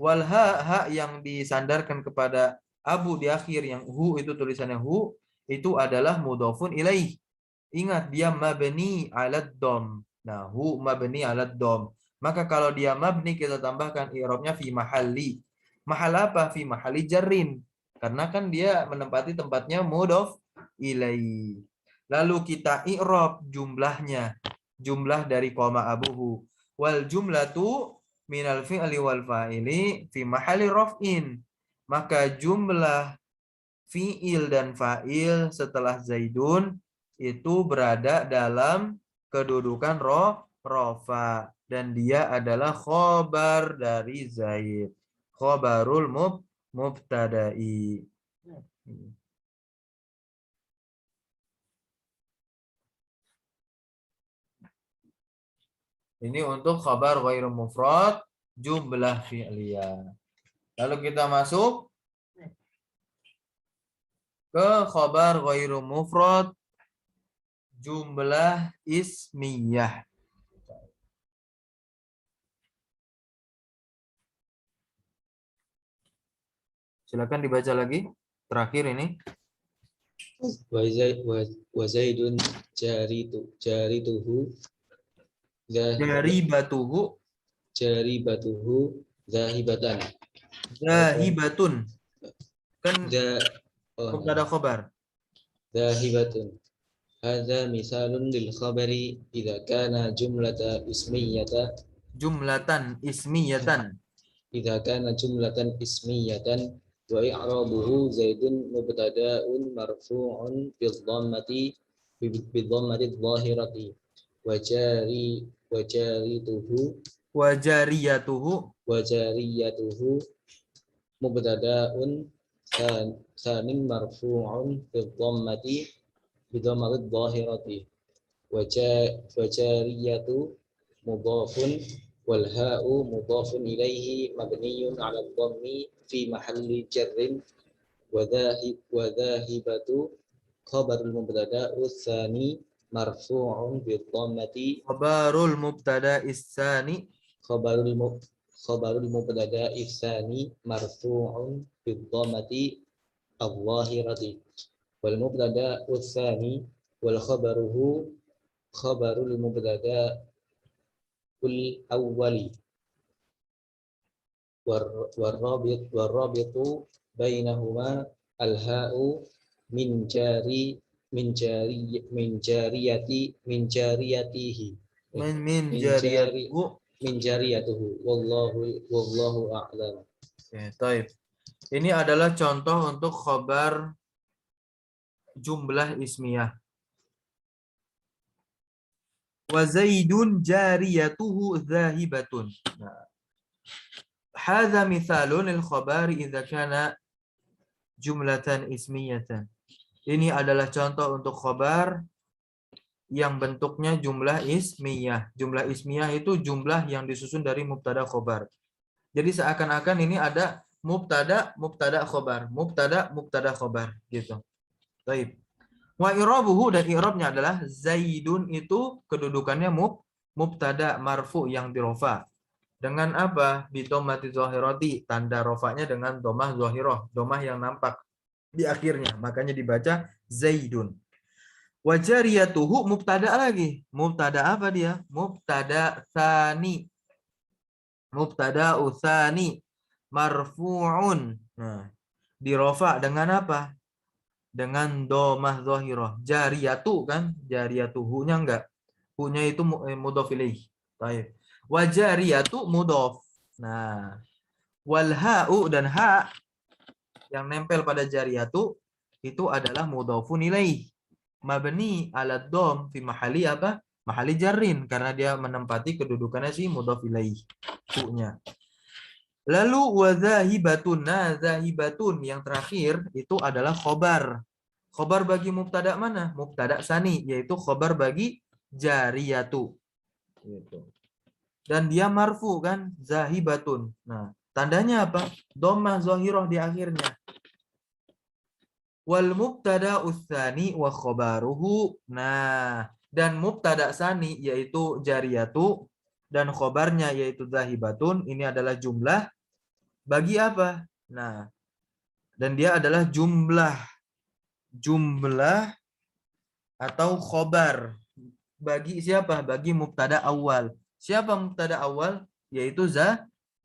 Wal ha yang disandarkan kepada abu di akhir yang hu itu tulisannya hu itu adalah mudhafun ilaih. Ingat dia mabni 'alad dham. Nah, hu mabni 'alad dham. Maka kalau dia mabni kita tambahkan i'rabnya fi mahalli. Mahal apa? Fi mahalli jarrin. Karena kan dia menempati tempatnya mudhaf ilaih. Lalu kita i'rab jumlahnya. Jumlah dari koma abuhu. Wal jumlatu minal fi'li wal fa'ili fi mahalli raf'in. Maka jumlah fi'il dan fa'il setelah Zaidun itu berada dalam kedudukan rofa. Dan dia adalah khobar dari Zaid. Khobarul mubtada'i. Ini untuk khabar ghairu mufrad jumlah fi'liyah. Lalu kita masuk ke khabar ghairu mufrad jumlah ismiyah. Silakan dibaca lagi. Terakhir ini. Wa Zaidun jarituhu jaribatuhu zahibatan. Zahibatun. Kan mubtada khabar. Zahibatun. Hadza misalun lil khabari idza kana jumlatan ismiyatan. idza kana jumlatan ismiyatan wa i'rabuhu zaidun mubtada'un marfu'un bidhammati dhahirati wa Wajariyatuhu wa jariyatuhu mubtada'un sanin marfu'un bidhammati dhahirati wa jariyatu mudhafun wal ha'u mudhafun ilaihi mabniyun 'ala dhammi fi mahalli jarrin wa dhahibatu khabarul mubtada'u tsani marfu'un bi dhammati khabarul mubtada isani khabarul mubtada'i tsani marfu'un bi dhammati adh-dhahirati wal mubtada'u tsani wal khabarul mubtada'ul awwali والرابط بينهما الهاء من jariyatuhu wallahu a'lam. Taib. Ini adalah contoh untuk khabar jumlah ismiyah. Wa zaidun jariyatuhu zahibatun. Hadza mithalun lil khabari idza kana jumlatan ismiyatan. Ini adalah contoh untuk khabar yang bentuknya jumlah ismiyah. Jumlah ismiyah itu jumlah yang disusun dari mubtada khobar. Jadi seakan-akan ini ada mubtada khobar, mubtada khobar gitu. Baik. Wa i'rabuhu, dan i'rabnya adalah zaidun itu kedudukannya mubtada marfu yang dirofa. Dengan apa? Bi dhammati zahirati, tanda rofanya dengan dhammah zahirah, dhammah yang nampak di akhirnya, makanya dibaca zaidun. Wa jariyatuhu mubtada lagi. Mubtada apa dia? Mubtada tsani. Mubtada utsani marfu'un. Nah, dirofa dengan apa? Dengan dhammah zahirah. Jariyatu kan? Jariyatuhu-nya enggak. Hu-nya itu mudhaf ilaih. Baik. Wa jariyatu mudhaf. Nah, wal ha'u, dan ha yang nempel pada jariyatu itu adalah mudhafun ilaih. Mabni ala dhom fi mahali apa? Mahali jarrin, karena dia menempati kedudukannya si mudhaf ilaih. Hu-nya. Lalu wa zahibatun. Nah, zahibatun yang terakhir itu adalah khobar. Khobar bagi mubtada mana? Mubtada sani, yaitu khobar bagi jariyatu. Gitu. Dan dia marfu kan? Zahibatun. Nah, tandanya apa? Dhammah zahirah di akhirnya. Wal mubtada utsani wa khobaruhu. Nah, dan mubtada sani yaitu jariyatu dan khobarnya yaitu zahibatun, ini adalah jumlah bagi apa? Nah, dan dia adalah jumlah atau khobar bagi siapa? Bagi mubtada awal. Siapa mubtada awal? Yaitu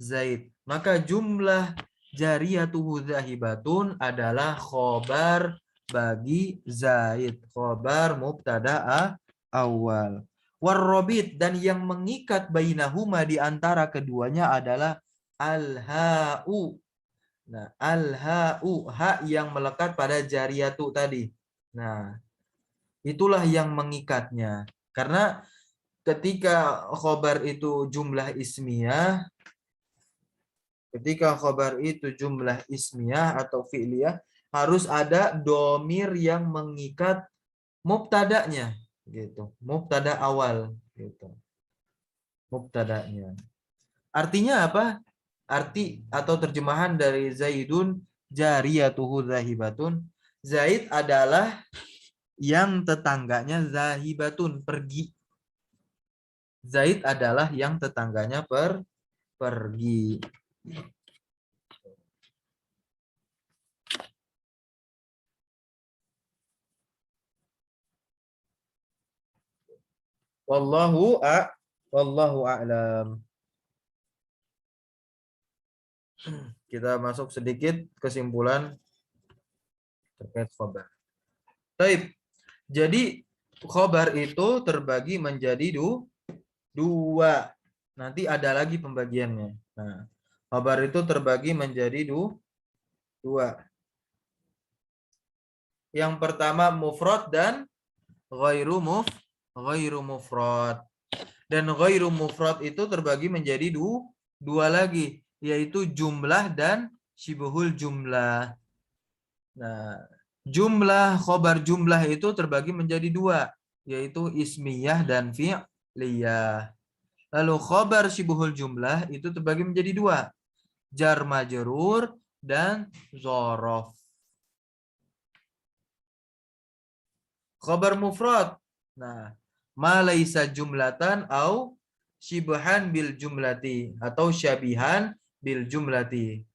Zaid. Maka jumlah jariyatuhu zahibatun adalah khobar bagi Zaid. Khobar mubtada awal. Warrobit, dan yang mengikat bainahuma di antara keduanya adalah al-ha'u. Nah, al-ha'u, ha yang melekat pada jariyatu tadi. Nah, itulah yang mengikatnya. Karena ketika khobar itu jumlah ismiyah, atau fi'liyah, harus ada domir yang mengikat mubtadanya, gitu. Mubtada awal, gitu. Mubtadanya. Artinya apa? Arti atau terjemahan dari Zaidun jariyatuhu zahibatun. Zaid adalah yang tetangganya zahibatun, pergi. Zaid adalah yang tetangganya pergi. Wallahu a'lam. Kita masuk sedikit kesimpulan terkait khobar. Baik. Jadi khobar itu terbagi menjadi dua. Nanti ada lagi pembagiannya. Nah, Khabar itu terbagi menjadi dua. Yang pertama mufrad dan ghairu mufrad. Dan ghairu mufrad itu terbagi menjadi dua lagi, yaitu jumlah dan syibhul jumlah. Nah, khobar jumlah itu terbagi menjadi dua, yaitu ismiyah dan fi'liyah. Lalu khobar syibhul jumlah itu terbagi menjadi dua, jar majrur dan dzaraf. Khobar mufrad. Nah, ma laisa jumlatan au syibhan bil jumlati atau syabihan bil jumlati.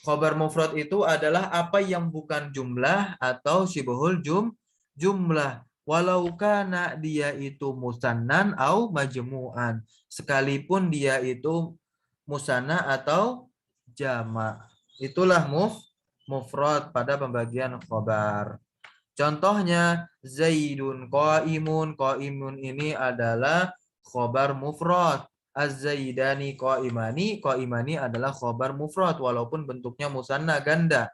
Khobar mufrad itu adalah apa yang bukan jumlah atau syibhul jumlah. Walau kana dia itu musannan au majmu'an. Sekalipun dia itu musanna atau jama'. Itulah mufrad pada pembagian khobar. Contohnya Zaidun qaimun. Qaimun ini adalah khobar mufrad. Az-Zaidani qaimani. Qaimani adalah khobar mufrad walaupun bentuknya musanna ganda.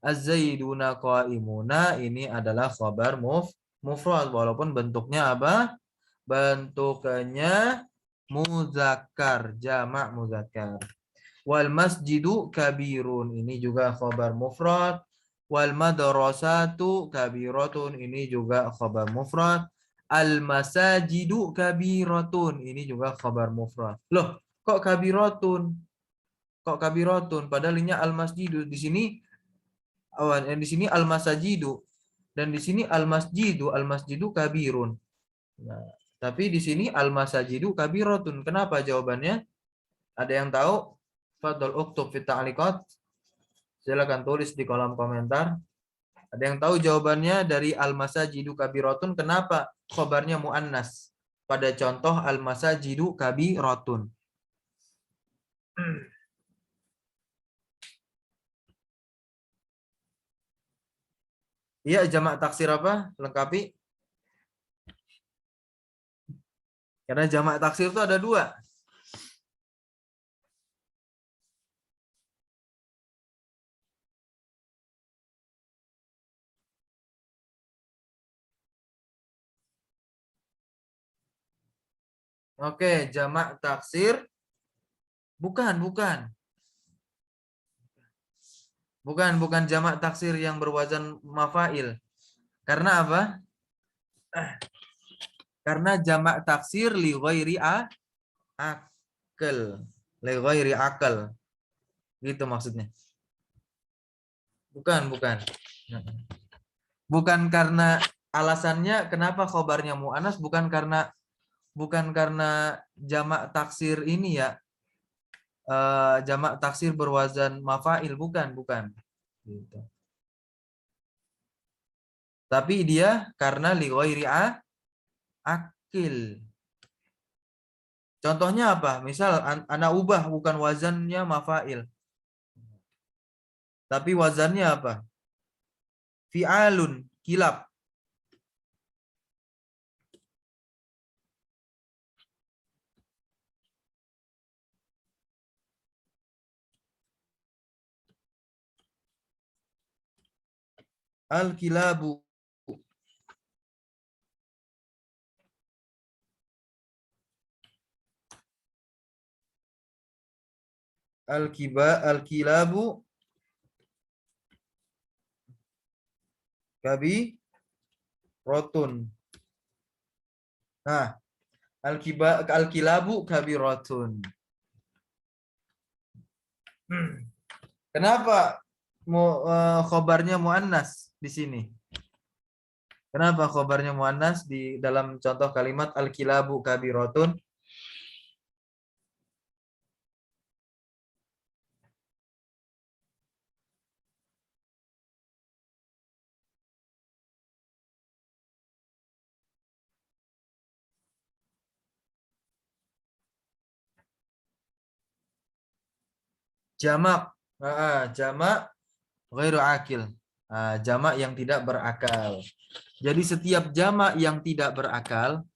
Az-Zaiduna qaimuna ini adalah khobar mufrad walaupun bentuknya apa? Bentuknya muzakkar, jamak muzakkar. Wal masjidu kabirun ini juga khobar mufrad. Wal madrasatu kabiratun ini juga khabar mufrad. Al masajidu kabiratun ini juga khabar mufrad. Loh, kok kabiratun? Kok kabiratun? Padahal ini al masjidu. Di sini al masajidu dan di sini al masjidu kabirun. Nah, tapi di sini al masajidu kabiratun. Kenapa jawabannya? Ada yang tahu? Fadhol uktub fit ta'liqat. Silakan tulis di kolom komentar. Ada yang tahu jawabannya dari al-masajidu kabiratun kenapa khobarnya muannas? Pada contoh al-masajidu kabiratun. Iya, jamak taksir apa? Lengkapi. Karena jamak taksir itu ada dua. Oke, jamak taksir. Bukan. Bukan jamak taksir yang berwazan mafail. Karena apa? Karena jamak taksir li ghairi akal. Li ghairi akal. Gitu maksudnya. Bukan. Bukan karena alasannya kenapa khobarnya mu'anas, bukan karena jamak taksir ini ya, jamak taksir berwazan mafail, bukan. Gitu. Tapi dia karena li ghairi akil. Contohnya apa? Misal ana ubah bukan wazannya mafail. Tapi wazannya apa? Fi'alun, kilab. Al-kilabu. Al-kilabu kabi rotun. Nah, al-kilabu kabiratun. Kenapa khobarnya muannas di sini? Kenapa khobarnya muannas di dalam contoh kalimat al-kilabu kabiratun? Jamak, jamak ghairu akil. Jamak yang tidak berakal. Jadi setiap jamak yang tidak berakal,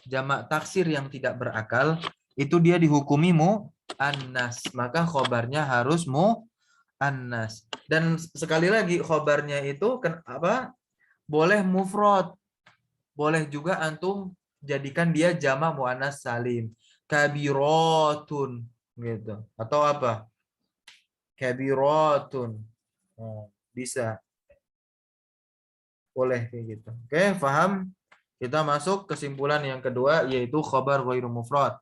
jamak taksir yang tidak berakal, itu dia dihukumi mu'annas. Maka khobarnya harus mu'annas. Dan sekali lagi khobarnya itu boleh mufrad. Boleh juga antum jadikan dia jama mu'annas salim. Kabiratun gitu. Atau apa? Kabiratun. Nah, bisa. Boleh kayak gitu. Oke, paham? Kita masuk kesimpulan yang kedua yaitu khobar ghairu mufrad.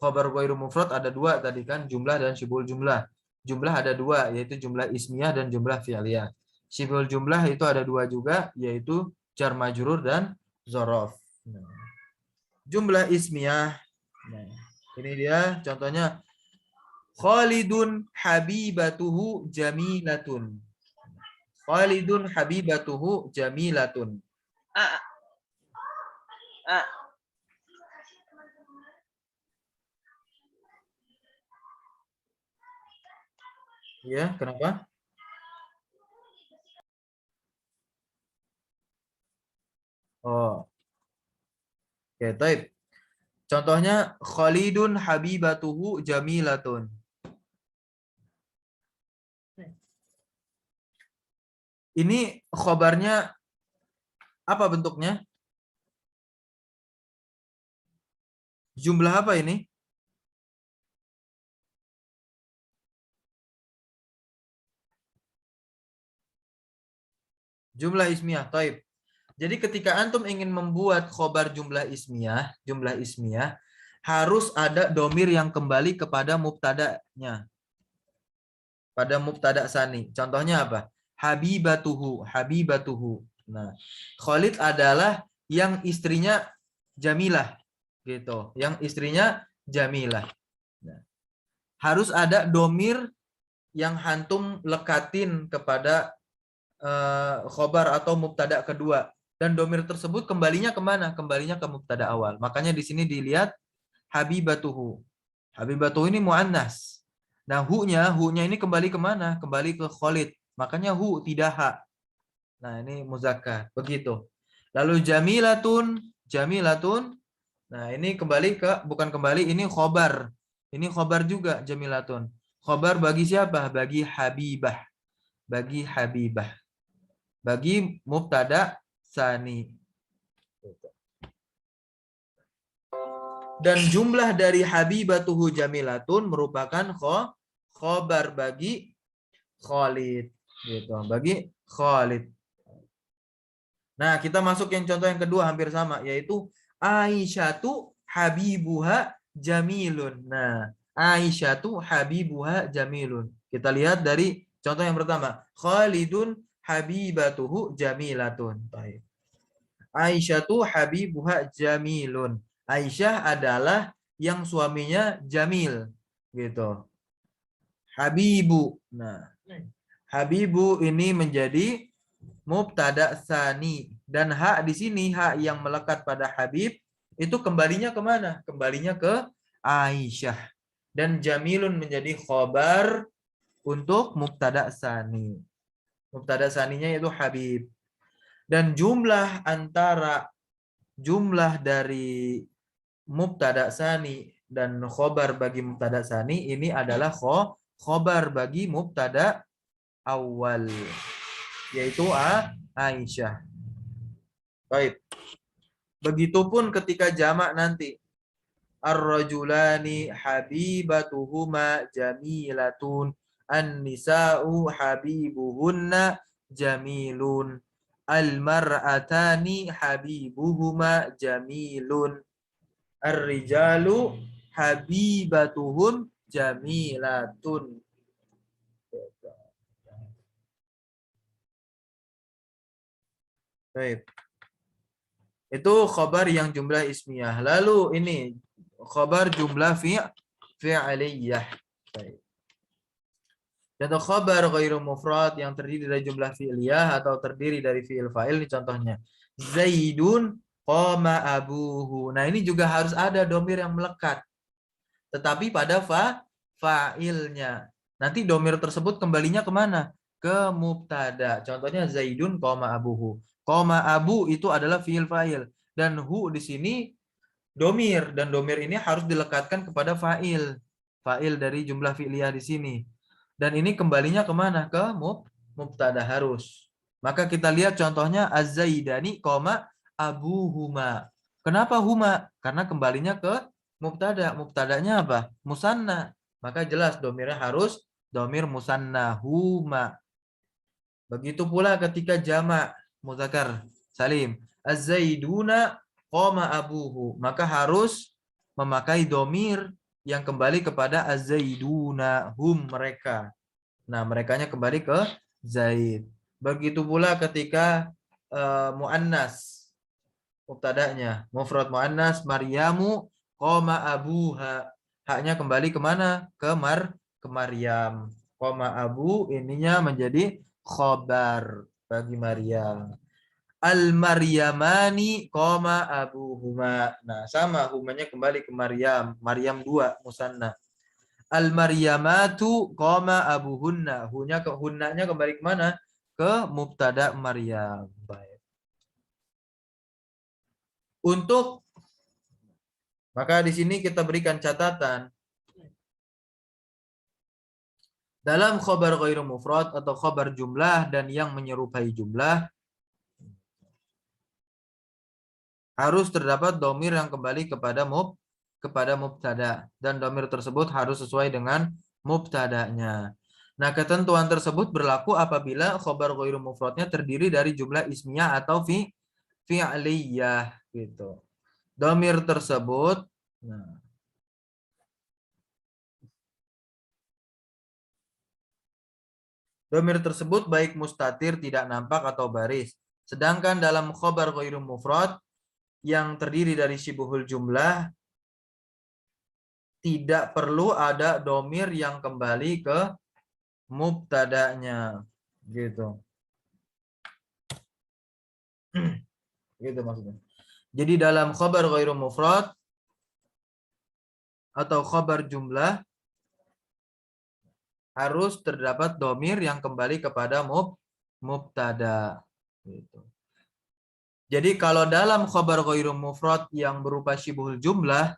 Khobar ghairu mufrad ada dua tadi kan, jumlah dan syibul jumlah. Jumlah ada dua yaitu jumlah ismiyah dan jumlah fi'liyah. Syibul jumlah itu ada dua juga yaitu jar majrur dan dzaraf. Nah, jumlah ismiyah. Nah, ini dia contohnya Khalidun habibatuhu jamilatun. Khalidun habibatuhu jamilatun. Ya, kenapa? Oh, oke, taib. Contohnya Khalidun habibatuhu jamilatun. Ini khobarnya apa bentuknya? Jumlah apa ini? Jumlah ismiyah, taib. Jadi ketika antum ingin membuat khobar jumlah ismiyah harus ada domir yang kembali kepada mubtada'nya. Pada mubtada sani. Contohnya apa? Habibatuhu, habibatuhu. Nah, Khalid adalah yang istrinya Jamilah gitu. Yang istrinya Jamilah. Nah, harus ada domir yang hantum lekatin kepada khobar atau mubtada kedua. Dan domir tersebut kembalinya kemana? Kembalinya ke mubtada awal. Makanya di sini dilihat habibatuhu. Habibatuhu ini mu'annas. Nah, hu-nya ini kembali kemana? Kembali ke Khalid. Makanya hu, tidak ha. Nah, ini muzakkar. Begitu. Lalu jamilatun. Nah, ini bukan kembali, ini khobar. Ini khobar juga, jamilatun. Khobar bagi siapa? Bagi habibah. Bagi habibah. Bagi mubtada sani. Dan jumlah dari habibatuhu jamilatun merupakan khobar bagi Khalid. Gitu. Bagi Khalid. Nah, kita masuk yang contoh yang kedua hampir sama, yaitu Aisyatu habibuha jamilun. Nah, Aisyatu habibuha jamilun. Kita lihat dari contoh yang pertama. Khalidun habibatuhu jamilatun. Baik. Aisyatu habibuha jamilun. Aisyah adalah yang suaminya Jamil. Gitu. Habibu. Nah, Habibu ini menjadi mubtada tsani, dan hak di sini hak yang melekat pada Habib itu kembalinya kemana? Kembalinya ke Aisyah. Dan Jamilun menjadi khobar untuk mubtada tsani. Mubtada tsaninya yaitu Habib. Dan jumlah dari mubtada tsani dan khobar bagi mubtada tsani ini adalah khobar bagi mubtada awal, yaitu Aisyah. Baik. Begitupun ketika jamak nanti. Ar-rajulani habibatuhuma jamilatun. An-nisa'u habibuhunna jamilun. Al-mar'atani habibuhuma jamilun. Ar-rijalu habibatuhum jamilatun. Baik. Itu khobar yang jumlah ismiyah. Lalu ini khobar jumlah fi'aliyah. Baik. Contoh khobar ghairu mufrad yang terdiri dari jumlah fi'liyah atau terdiri dari fi'il fa'il, ini contohnya. Zaidun qama abuhu. Nah, ini juga harus ada domir yang melekat. Tetapi pada fa'ilnya. Nanti domir tersebut kembalinya kemana? Ke mubtada. Contohnya Zaidun qama abuhu. Qama abu itu adalah fi'il fa'il. Dan hu di sini domir. Dan domir ini harus dilekatkan kepada fa'il. Fa'il dari jumlah fi'liyah di sini. Dan ini kembalinya kemana? Ke mubtada harus. Maka kita lihat contohnya az-zaidani, abuhuma. Kenapa huma? Karena kembalinya ke mubtada. Mubtadanya apa? Musanna. Maka jelas domirnya harus domir musanna, huma. Begitu pula ketika jamak muzakkar salim. Az-zaiduna abuhu. Maka harus memakai domir yang kembali kepada az-zaiduna, hum mereka. Nah, merekanya kembali ke Zaid. Begitu pula ketika muannas mubtada'nya, mufrad muannas Maryamu abuha. Haknya kembali kemana? Ke Maryam. Abu ininya menjadi khobar bagi Maryam. Al-Maryamani abuhuma. Nah, sama humanya kembali ke Maryam. Maryam 2 musanna. Al-Maryamatu abuhunna. Hunnanya kembali ke mana? Ke mubtada Maryam. Baik. Maka di sini kita berikan catatan. Dalam khobar ghairu mufrad atau khobar jumlah dan yang menyerupai jumlah, harus terdapat domir yang kembali kepada mubtada, dan domir tersebut harus sesuai dengan mubtadanya. Nah, ketentuan tersebut berlaku apabila khobar ghairu mufradnya terdiri dari jumlah ismiyah atau fi'liyah gitu. Domir tersebut domir tersebut baik mustatir, tidak nampak atau baris. Sedangkan dalam khobar ghairu mufrad yang terdiri dari syibuhul jumlah, tidak perlu ada domir yang kembali ke mubtadanya gitu. Gitu maksudnya. Jadi dalam khabar ghairu mufrad atau khabar jumlah harus terdapat domir yang kembali kepada mubtada gitu. Jadi kalau dalam khabar ghairu mufrad yang berupa syibhul jumlah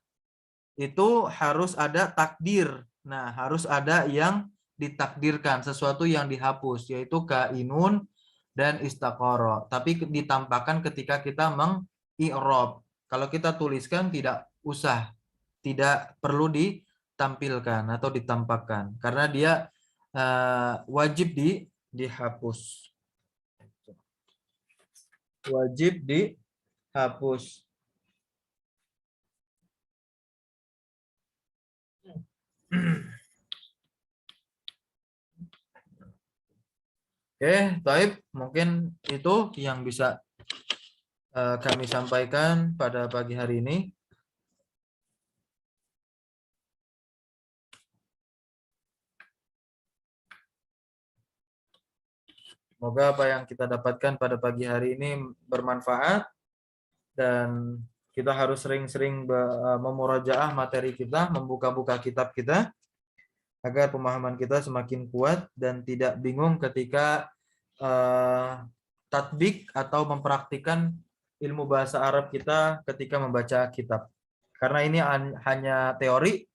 itu harus ada takdir. Nah, harus ada yang ditakdirkan, sesuatu yang dihapus, yaitu kainun dan istaqara. Tapi ditampakkan ketika kita meng-i'rab. Kalau kita tuliskan tidak usah, tidak perlu ditampilkan atau ditampakkan, karena dia wajib dihapus. Wajib dihapus. Oke, baik. Mungkin itu yang bisa kami sampaikan pada pagi hari ini. Semoga apa yang kita dapatkan pada pagi hari ini bermanfaat, dan kita harus sering-sering memurajaah materi kita, membuka-buka kitab kita, agar pemahaman kita semakin kuat dan tidak bingung ketika tatbik atau mempraktikkan ilmu bahasa Arab kita ketika membaca kitab. Karena ini hanya teori.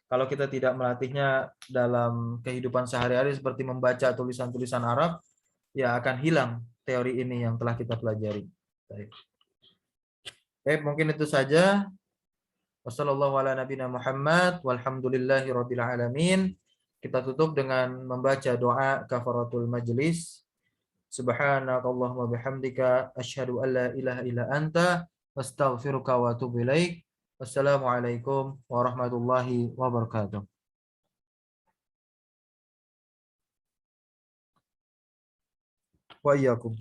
Kalau kita tidak melatihnya dalam kehidupan sehari-hari seperti membaca tulisan-tulisan Arab, ya akan hilang teori ini yang telah kita pelajari. Baik. Baik, mungkin itu saja. Wassalamualaikum. Kita tutup dengan membaca doa kafaratul majlis. Subhanakallahumma bihamdika asyhadu an la ilaha illa anta astaghfiruka wa atubu ilaik. Wassalamualaikum warahmatullahi wabarakatuh. Wa iyyakum.